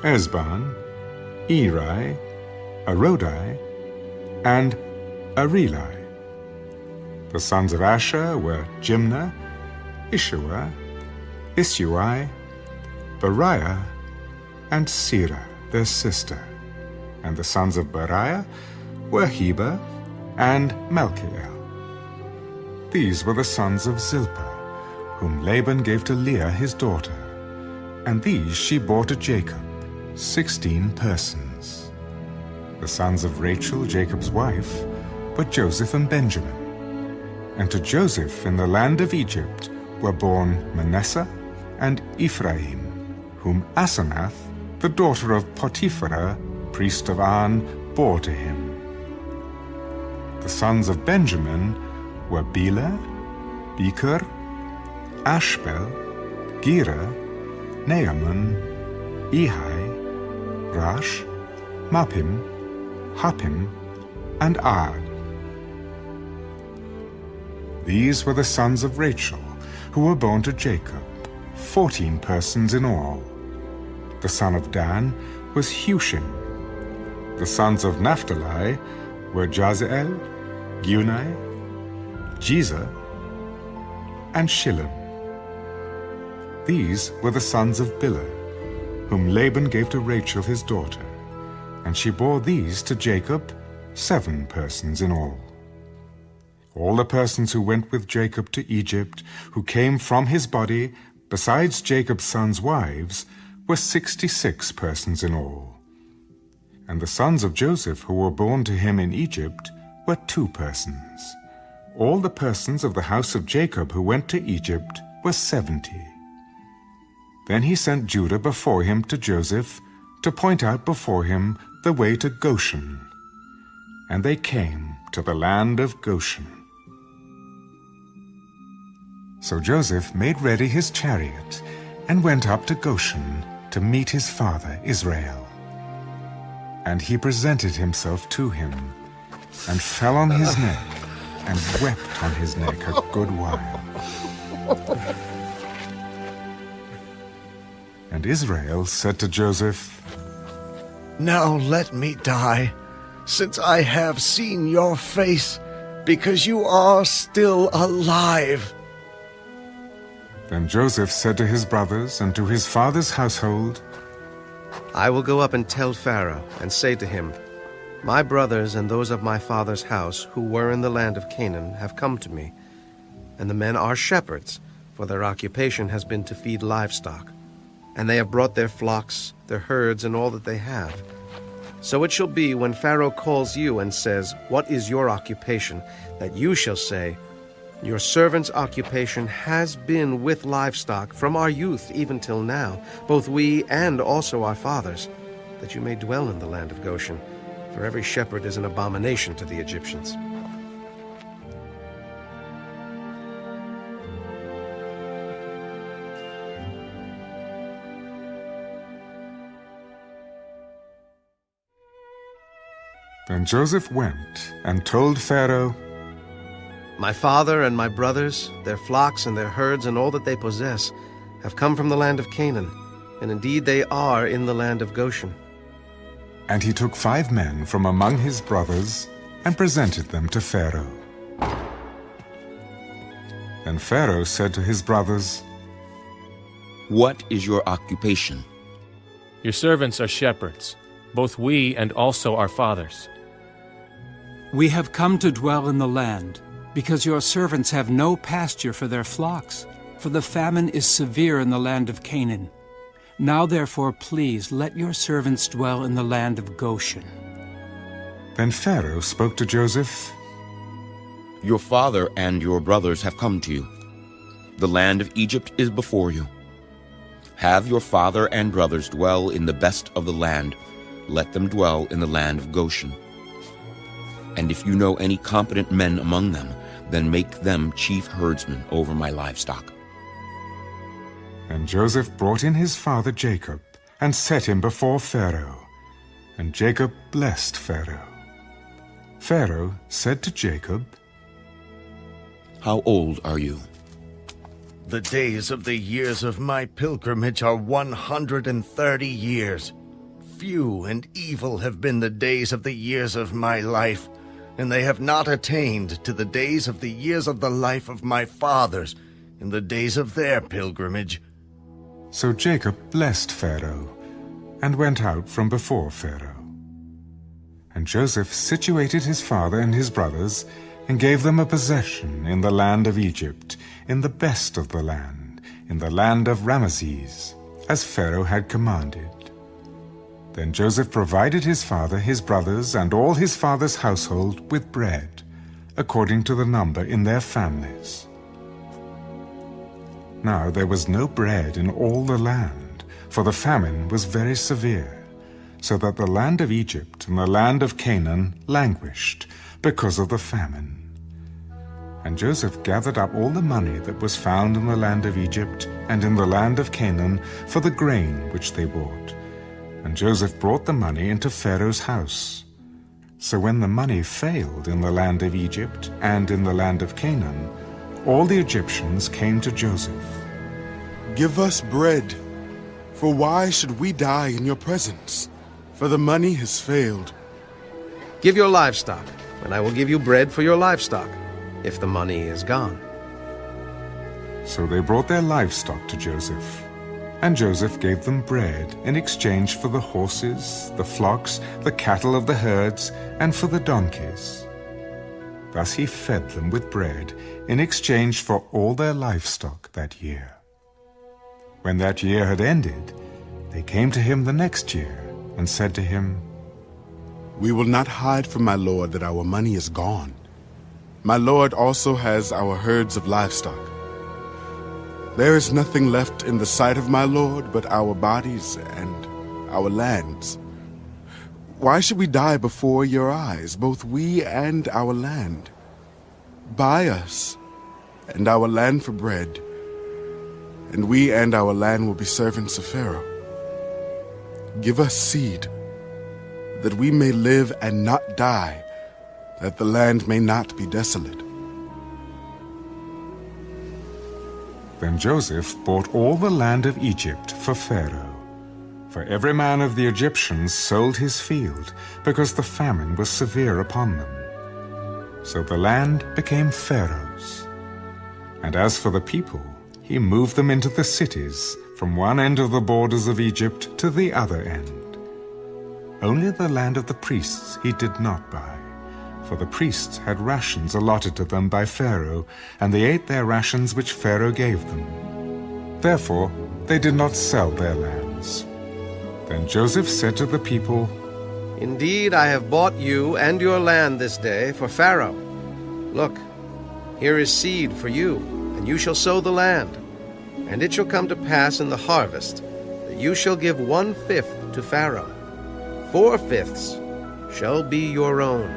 Ezban, Eri, Arodi, and Areli. The sons of Asher were Jimnah, Ishua, Isui, Beriah, and Serah, their sister. And the sons of Beriah were Heber and Malchiel. These were the sons of Zilpah, whom Laban gave to Leah his daughter, and these she bore to Jacob, 16 persons. The sons of Rachel, Jacob's wife, were Joseph and Benjamin. And to Joseph in the land of Egypt were born Manasseh and Ephraim, whom Asenath, the daughter of Potiphera, priest of On, bore to him. The sons of Benjamin were Bela, Becher, Ashbel, Gera, Naaman, Ehi, Rash, Mappim, Huppim, and Ard. These were the sons of Rachel, who were born to Jacob, 14 persons in all. The son of Dan was Hushim. The sons of Naphtali were Jaziel, Guni, Jezer, and Shillem. These were the sons of Bilhah, whom Laban gave to Rachel his daughter, and she bore these to Jacob, 7 persons in all. All the persons who went with Jacob to Egypt, who came from his body, besides Jacob's sons' wives, were 66 persons in all. And the sons of Joseph who were born to him in Egypt were 2 persons. All the persons of the house of Jacob who went to Egypt were 70. Then he sent Judah before him to Joseph, to point out before him the way to Goshen. And they came to the land of Goshen. So Joseph made ready his chariot, and went up to Goshen to meet his father Israel. And he presented himself to him, and fell on his neck, and wept on his neck a good while. And Israel said to Joseph, Now let me die, since I have seen your face, because you are still alive. Then Joseph said to his brothers and to his father's household, I will go up and tell Pharaoh, and say to him, My brothers and those of my father's house, who were in the land of Canaan, have come to me. And the men are shepherds, for their occupation has been to feed livestock. And they have brought their flocks, their herds, and all that they have. So it shall be, when Pharaoh calls you and says, What is your occupation? That you shall say, Your servant's occupation has been with livestock from our youth even till now, both we and also our fathers, that you may dwell in the land of Goshen, for every shepherd is an abomination to the Egyptians. Then Joseph went and told Pharaoh, My father and my brothers, their flocks and their herds and all that they possess, have come from the land of Canaan, and indeed they are in the land of Goshen. And he took 5 men from among his brothers and presented them to Pharaoh. Then Pharaoh said to his brothers, What is your occupation? Your servants are shepherds, both we and also our fathers. We have come to dwell in the land, because your servants have no pasture for their flocks, for the famine is severe in the land of Canaan. Now therefore, please, let your servants dwell in the land of Goshen. Then Pharaoh spoke to Joseph, Your father and your brothers have come to you. The land of Egypt is before you. Have your father and brothers dwell in the best of the land. Let them dwell in the land of Goshen. And if you know any competent men among them, then make them chief herdsmen over my livestock. And Joseph brought in his father Jacob, and set him before Pharaoh. And Jacob blessed Pharaoh. Pharaoh said to Jacob, How old are you? The days of the years of my pilgrimage are 130 years. Few and evil have been the days of the years of my life, and they have not attained to the days of the years of the life of my fathers in the days of their pilgrimage. So Jacob blessed Pharaoh, and went out from before Pharaoh. And Joseph situated his father and his brothers, and gave them a possession in the land of Egypt, in the best of the land, in the land of Ramesses, as Pharaoh had commanded. Then Joseph provided his father, his brothers, and all his father's household with bread, according to the number in their families. Now there was no bread in all the land, for the famine was very severe, so that the land of Egypt and the land of Canaan languished because of the famine. And Joseph gathered up all the money that was found in the land of Egypt and in the land of Canaan for the grain which they bought. And Joseph brought the money into Pharaoh's house. So when the money failed in the land of Egypt and in the land of Canaan, all the Egyptians came to Joseph. Give us bread, for why should we die in your presence? For the money has failed. Give your livestock, and I will give you bread for your livestock, if the money is gone. So they brought their livestock to Joseph. And Joseph gave them bread in exchange for the horses, the flocks, the cattle of the herds, and for the donkeys. Thus he fed them with bread in exchange for all their livestock that year. When that year had ended, they came to him the next year and said to him, We will not hide from my lord that our money is gone. My lord also has our herds of livestock. There is nothing left in the sight of my lord but our bodies and our lands. Why should we die before your eyes, both we and our land? Buy us and our land for bread, and we and our land will be servants of Pharaoh. Give us seed, that we may live and not die, that the land may not be desolate. Then Joseph bought all the land of Egypt for Pharaoh. For every man of the Egyptians sold his field, because the famine was severe upon them. So the land became Pharaoh's. And as for the people, he moved them into the cities, from one end of the borders of Egypt to the other end. Only the land of the priests he did not buy, for the priests had rations allotted to them by Pharaoh, and they ate their rations which Pharaoh gave them. Therefore they did not sell their lands. Then Joseph said to the people, Indeed, I have bought you and your land this day for Pharaoh. Look, here is seed for you, and you shall sow the land. And it shall come to pass in the harvest that you shall give 1/5 to Pharaoh. 4/5 shall be your own,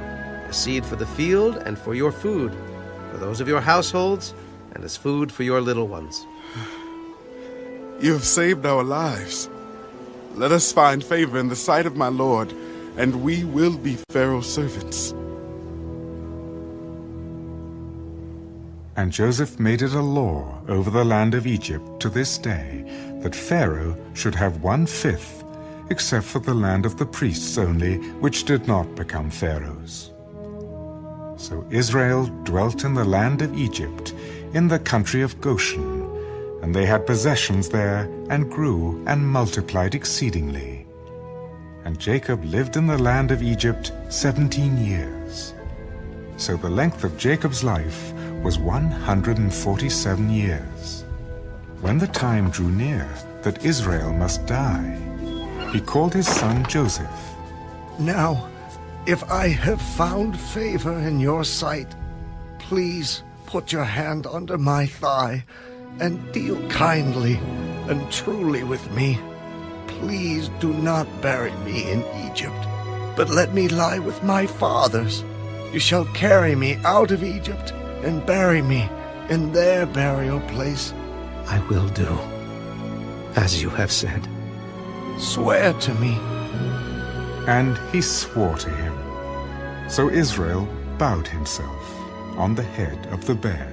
as seed for the field and for your food, for those of your households, and as food for your little ones. You have saved our lives. Let us find favor in the sight of my lord, and we will be Pharaoh's servants. And Joseph made it a law over the land of Egypt to this day, that Pharaoh should have 1/5, except for the land of the priests only, which did not become Pharaoh's. So Israel dwelt in the land of Egypt, in the country of Goshen, and they had possessions there, and grew and multiplied exceedingly. And Jacob lived in the land of Egypt 17 years. So the length of Jacob's life was 147 years. When the time drew near that Israel must die, he called his son Joseph. Now, if I have found favor in your sight, please put your hand under my thigh and deal kindly and truly with me. Please do not bury me in Egypt, but let me lie with my fathers. You shall carry me out of Egypt and bury me in their burial place. I will do as you have said. Swear to me. And he swore to him. So Israel bowed himself on the head of the bed.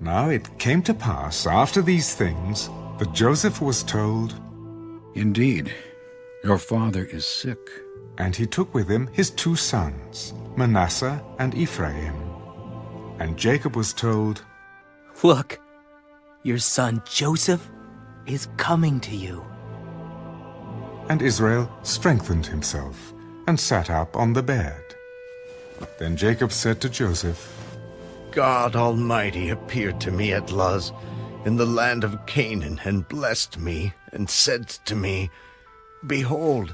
Now it came to pass after these things that Joseph was told, Indeed, your father is sick. And he took with him his 2 sons, Manasseh and Ephraim. And Jacob was told, Look, your son Joseph is coming to you. And Israel strengthened himself and sat up on the bed. Then Jacob said to Joseph, God Almighty appeared to me at Luz in the land of Canaan and blessed me and said to me, Behold,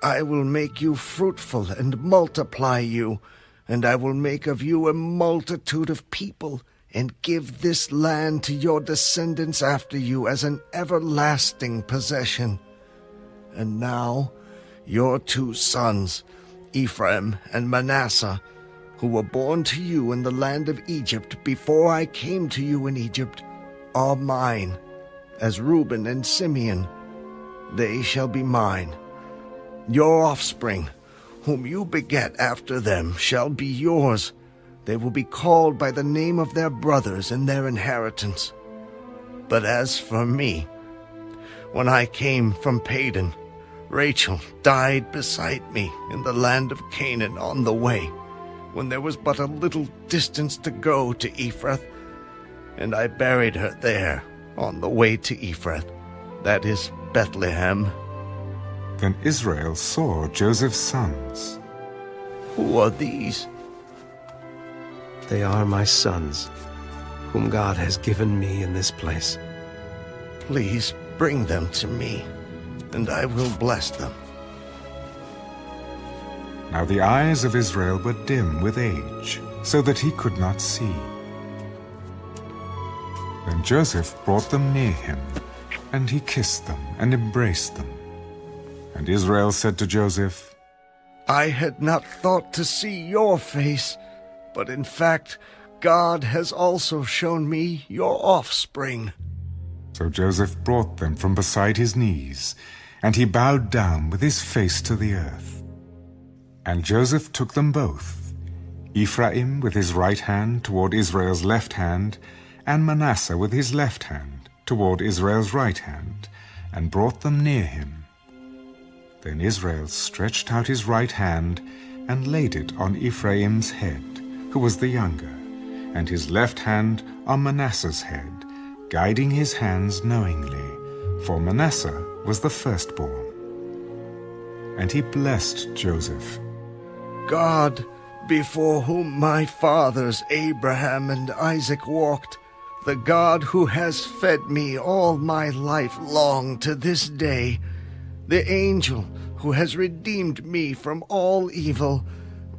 I will make you fruitful and multiply you, and I will make of you a multitude of people, and give this land to your descendants after you as an everlasting possession. And now your 2 sons, Ephraim and Manasseh, who were born to you in the land of Egypt before I came to you in Egypt, are mine, as Reuben and Simeon. They shall be mine. Your offspring, whom you beget after them, shall be yours. They will be called by the name of their brothers in their inheritance. But as for me, when I came from Padan, Rachel died beside me in the land of Canaan on the way, when there was but a little distance to go to Ephrath, and I buried her there on the way to Ephrath, that is Bethlehem. Then Israel saw Joseph's sons. Who are these? They are my sons, whom God has given me in this place. Please bring them to me, and I will bless them. Now the eyes of Israel were dim with age, so that he could not see. Then Joseph brought them near him, and he kissed them and embraced them. And Israel said to Joseph, I had not thought to see your face, but in fact God has also shown me your offspring. So Joseph brought them from beside his knees, and he bowed down with his face to the earth. And Joseph took them both, Ephraim with his right hand toward Israel's left hand, and Manasseh with his left hand toward Israel's right hand, and brought them near him. Then Israel stretched out his right hand and laid it on Ephraim's head, who was the younger, and his left hand on Manasseh's head, guiding his hands knowingly, for Manasseh was the firstborn. And he blessed Joseph. God, before whom my fathers Abraham and Isaac walked, the God who has fed me all my life long to this day, the angel who has redeemed me from all evil,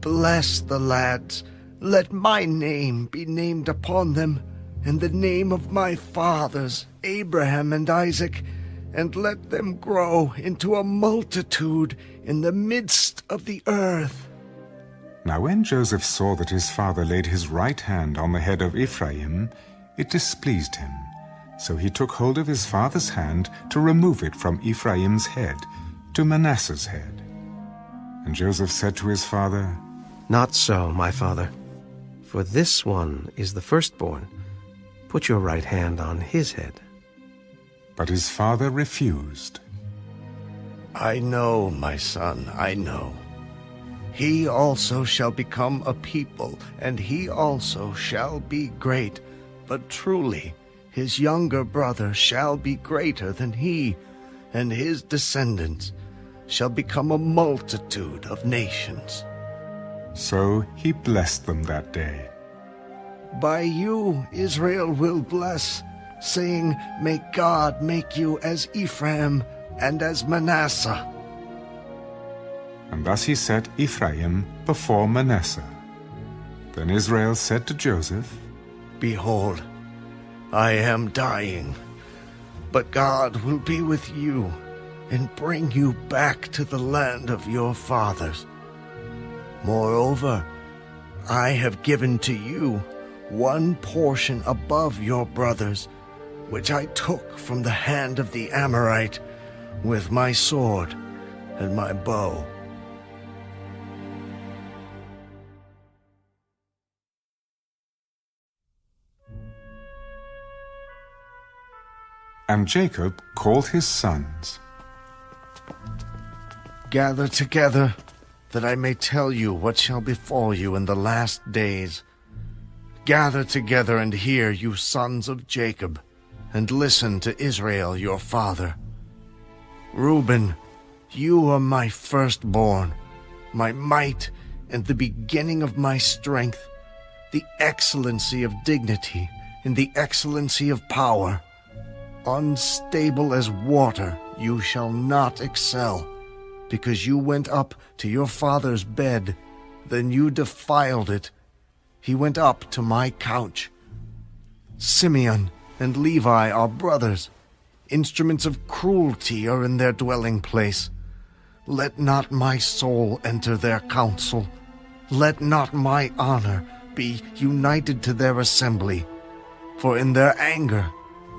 bless the lads. Let my name be named upon them, and the name of my fathers, Abraham and Isaac, and let them grow into a multitude in the midst of the earth. Now when Joseph saw that his father laid his right hand on the head of Ephraim, it displeased him. So he took hold of his father's hand to remove it from Ephraim's head to Manasseh's head. And Joseph said to his father, Not so, my father, for this one is the firstborn. Put your right hand on his head. But his father refused. I know, my son, I know. He also shall become a people, and he also shall be great. But truly, his younger brother shall be greater than he, and his descendants shall become a multitude of nations. So he blessed them that day. By you Israel will bless, saying, May God make you as Ephraim and as Manasseh. And thus he set Ephraim before Manasseh. Then Israel said to Joseph, Behold, I am dying, but God will be with you and bring you back to the land of your fathers. Moreover, I have given to you one portion above your brothers, which I took from the hand of the Amorite with my sword and my bow. And Jacob called his sons. Gather together, that I may tell you what shall befall you in the last days. Gather together and hear, you sons of Jacob, and listen to Israel your father. Reuben, you are my firstborn, my might and the beginning of my strength, the excellency of dignity and the excellency of power. Unstable as water, you shall not excel, because you went up to your father's bed, then you defiled it. He went up to my couch. Simeon and Levi are brothers. Instruments of cruelty are in their dwelling place. Let not my soul enter their council. Let not my honor be united to their assembly. For in their anger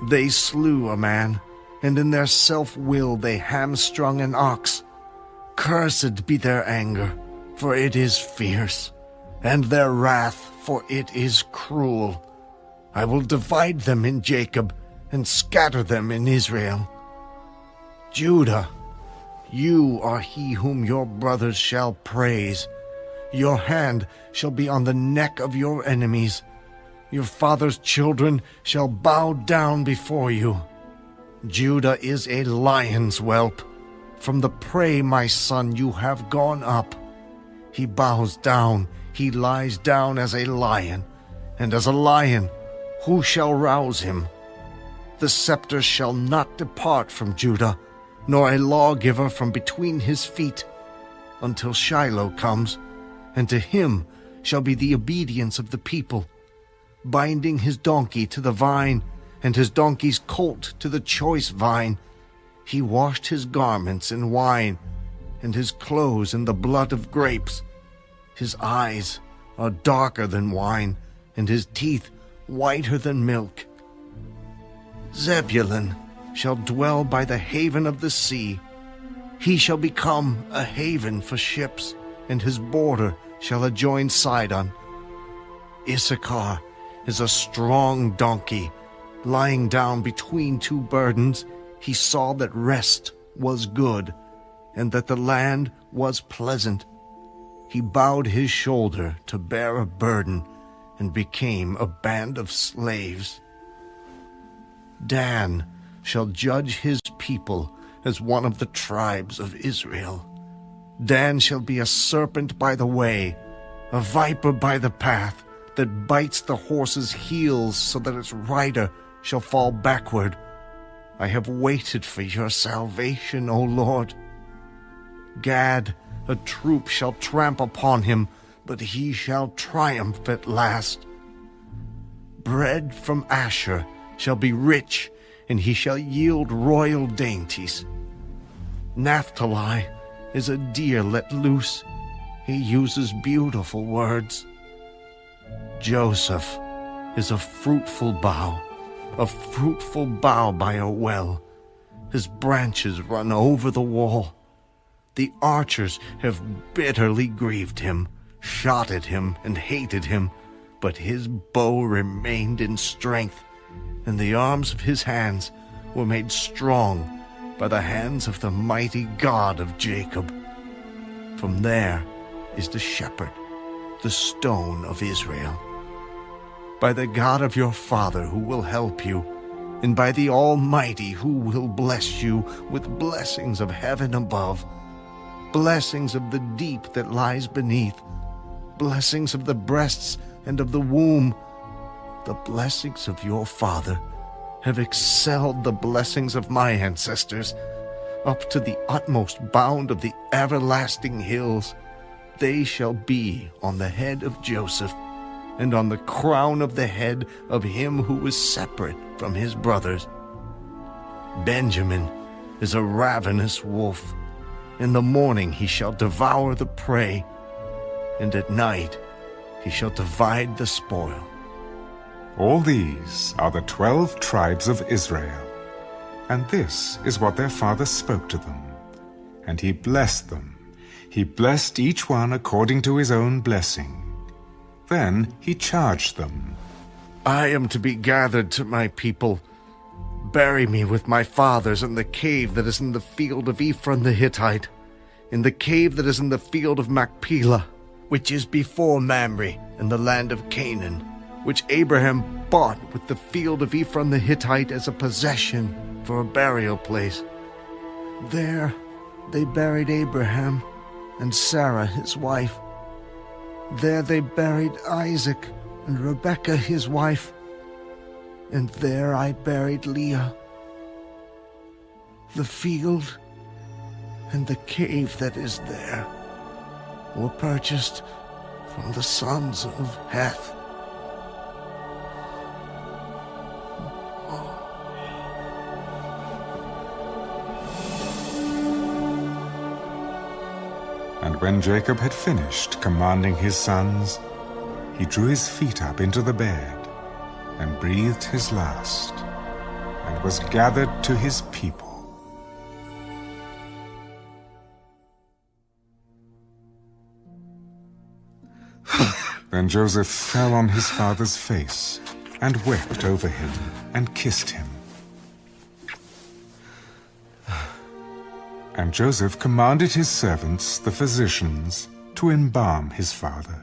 they slew a man, and in their self-will they hamstrung an ox. Cursed be their anger, for it is fierce, and their wrath, for it is cruel. I will divide them in Jacob, and scatter them in Israel. Judah, you are he whom your brothers shall praise. Your hand shall be on the neck of your enemies. Your father's children shall bow down before you. Judah is a lion's whelp. From the prey, my son, you have gone up. He bows down, he lies down as a lion, and as a lion, who shall rouse him? The scepter shall not depart from Judah, nor a lawgiver from between his feet, until Shiloh comes, and to him shall be the obedience of the people, binding his donkey to the vine, and his donkey's colt to the choice vine. He washed his garments in wine, and his clothes in the blood of grapes. His eyes are darker than wine, and his teeth whiter than milk. Zebulun shall dwell by the haven of the sea. He shall become a haven for ships, and his border shall adjoin Sidon. Issachar is a strong donkey. Lying down between two burdens, he saw that rest was good, and that the land was pleasant. He bowed his shoulder to bear a burden, and became a band of slaves. Dan shall judge his people as one of the tribes of Israel. Dan shall be a serpent by the way, a viper by the path, that bites the horse's heels so that its rider shall fall backward. I have waited for your salvation, O Lord. Gad, a troop shall tramp upon him, but he shall triumph at last. Bread from Asher shall be rich, and he shall yield royal dainties. Naphtali is a deer let loose. He uses beautiful words. Joseph is a fruitful bough by a well. His branches run over the wall. The archers have bitterly grieved him, shot at him, and hated him, but his bow remained in strength, and the arms of his hands were made strong by the hands of the mighty God of Jacob. From there is the shepherd, the stone of Israel. By the God of your father who will help you, and by the Almighty who will bless you with blessings of heaven above, blessings of the deep that lies beneath, blessings of the breasts and of the womb. The blessings of your father have excelled the blessings of my ancestors, up to the utmost bound of the everlasting hills. They shall be on the head of Joseph, and on the crown of the head of him who was separate from his brothers. Benjamin is a ravenous wolf. In the morning he shall devour the prey, and at night he shall divide the spoil. All these are the 12 tribes of Israel, and this is what their father spoke to them. And he blessed them. He blessed each one according to his own blessing. Then he charged them, I am to be gathered to my people. Bury me with my fathers in the cave that is in the field of Ephron the Hittite, in the cave that is in the field of Machpelah, which is before Mamre in the land of Canaan, which Abraham bought with the field of Ephron the Hittite as a possession for a burial place. There they buried Abraham and Sarah his wife. There they buried Isaac and Rebekah his wife, and there I buried Leah. The field and the cave that is there were purchased from the sons of Heth. And when Jacob had finished commanding his sons, he drew his feet up into the bed, and breathed his last, and was gathered to his people. Then Joseph fell on his father's face, and wept over him, and kissed him. And Joseph commanded his servants, the physicians, to embalm his father.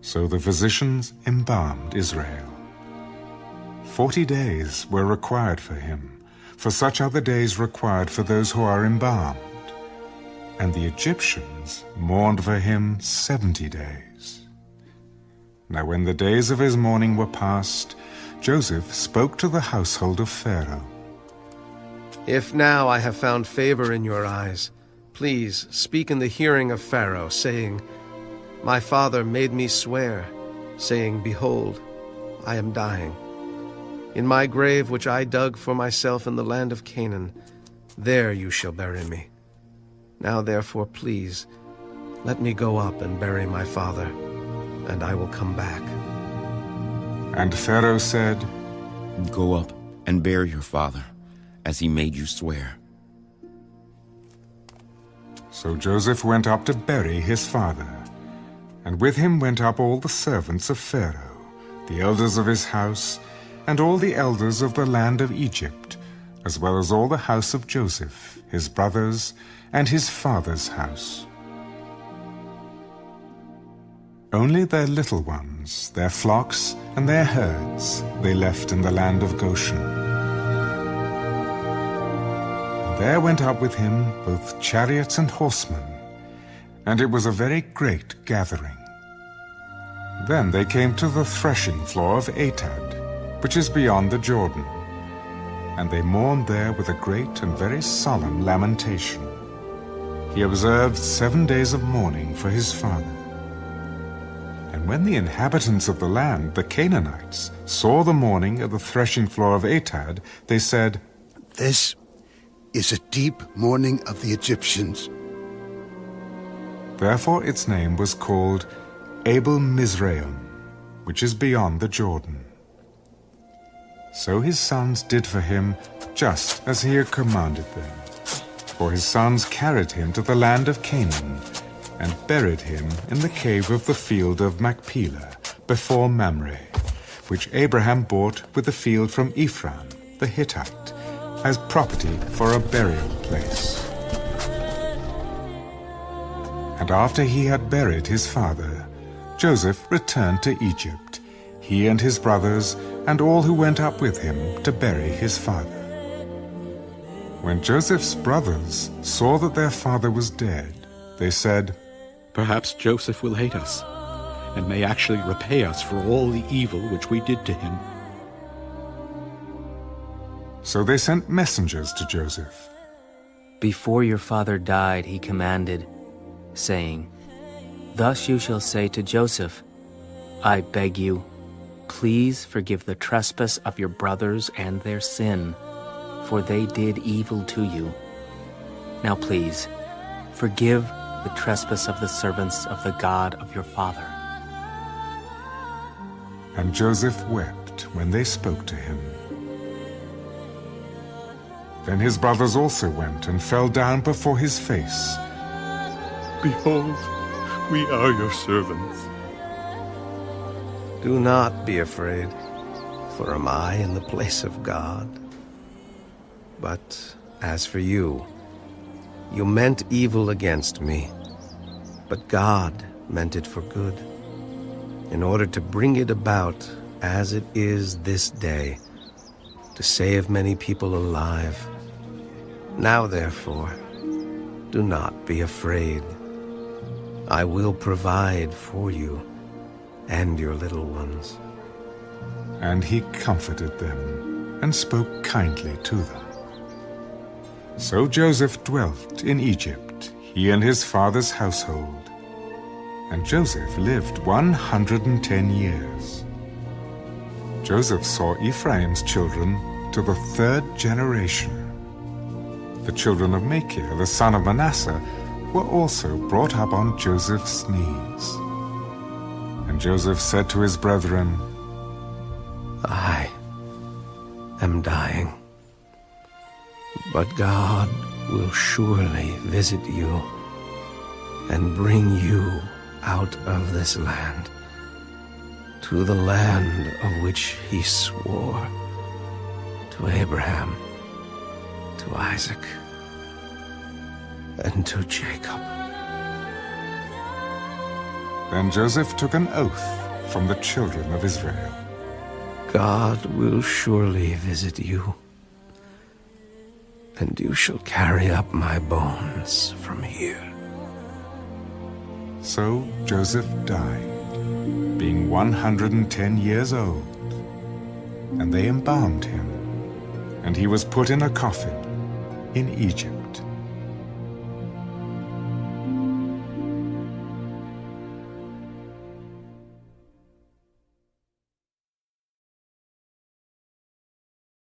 So the physicians embalmed Israel. 40 days were required for him, for such are the days required for those who are embalmed. And the Egyptians mourned for him 70 days. Now when the days of his mourning were past, Joseph spoke to the household of Pharaoh. If now I have found favor in your eyes, please speak in the hearing of Pharaoh, saying, My father made me swear, saying, Behold, I am dying. In my grave which I dug for myself in the land of Canaan, there you shall bury me. Now therefore, please, let me go up and bury my father, and I will come back. And Pharaoh said, Go up and bury your father, as he made you swear. So Joseph went up to bury his father, and with him went up all the servants of Pharaoh, the elders of his house, and all the elders of the land of Egypt, as well as all the house of Joseph, his brothers, and his father's house. Only their little ones, their flocks, and their herds they left in the land of Goshen. And there went up with him both chariots and horsemen, and it was a very great gathering. Then they came to the threshing floor of Atad, which is beyond the Jordan, and they mourned there with a great and very solemn lamentation. He observed 7 days of mourning for his father. And when the inhabitants of the land, the Canaanites, saw the mourning at the threshing floor of Atad, they said, This is a deep mourning of the Egyptians. Therefore its name was called Abel Mizraim, which is beyond the Jordan. So his sons did for him just as he had commanded them. For his sons carried him to the land of Canaan, and buried him in the cave of the field of Machpelah, before Mamre, which Abraham bought with the field from Ephron, the Hittite, as property for a burial place. And after he had buried his father, Joseph returned to Egypt, he and his brothers, and all who went up with him to bury his father. When Joseph's brothers saw that their father was dead, they said, Perhaps Joseph will hate us, and may actually repay us for all the evil which we did to him. So they sent messengers to Joseph. Before your father died, he commanded, saying, Thus you shall say to Joseph, I beg you, please forgive the trespass of your brothers and their sin, for they did evil to you. Now please, forgive the trespass of the servants of the God of your father. And Joseph wept when they spoke to him. Then his brothers also went and fell down before his face. Behold, we are your servants. Do not be afraid, for am I in the place of God? But as for you, you meant evil against me, but God meant it for good, in order to bring it about as it is this day, to save many people alive. Now therefore, do not be afraid. I will provide for you and your little ones. And he comforted them and spoke kindly to them. So Joseph dwelt in Egypt, he and his father's household. And Joseph lived 110 years. Joseph saw Ephraim's children to the 3rd generation. The children of Machir, the son of Manasseh, were also brought up on Joseph's knees. And Joseph said to his brethren, I am dying, but God will surely visit you and bring you out of this land to the land of which he swore to Abraham, to Isaac, and to Jacob. Then Joseph took an oath from the children of Israel. God will surely visit you, and you shall carry up my bones from here. So Joseph died, being 110 years old, and they embalmed him, and he was put in a coffin in Egypt.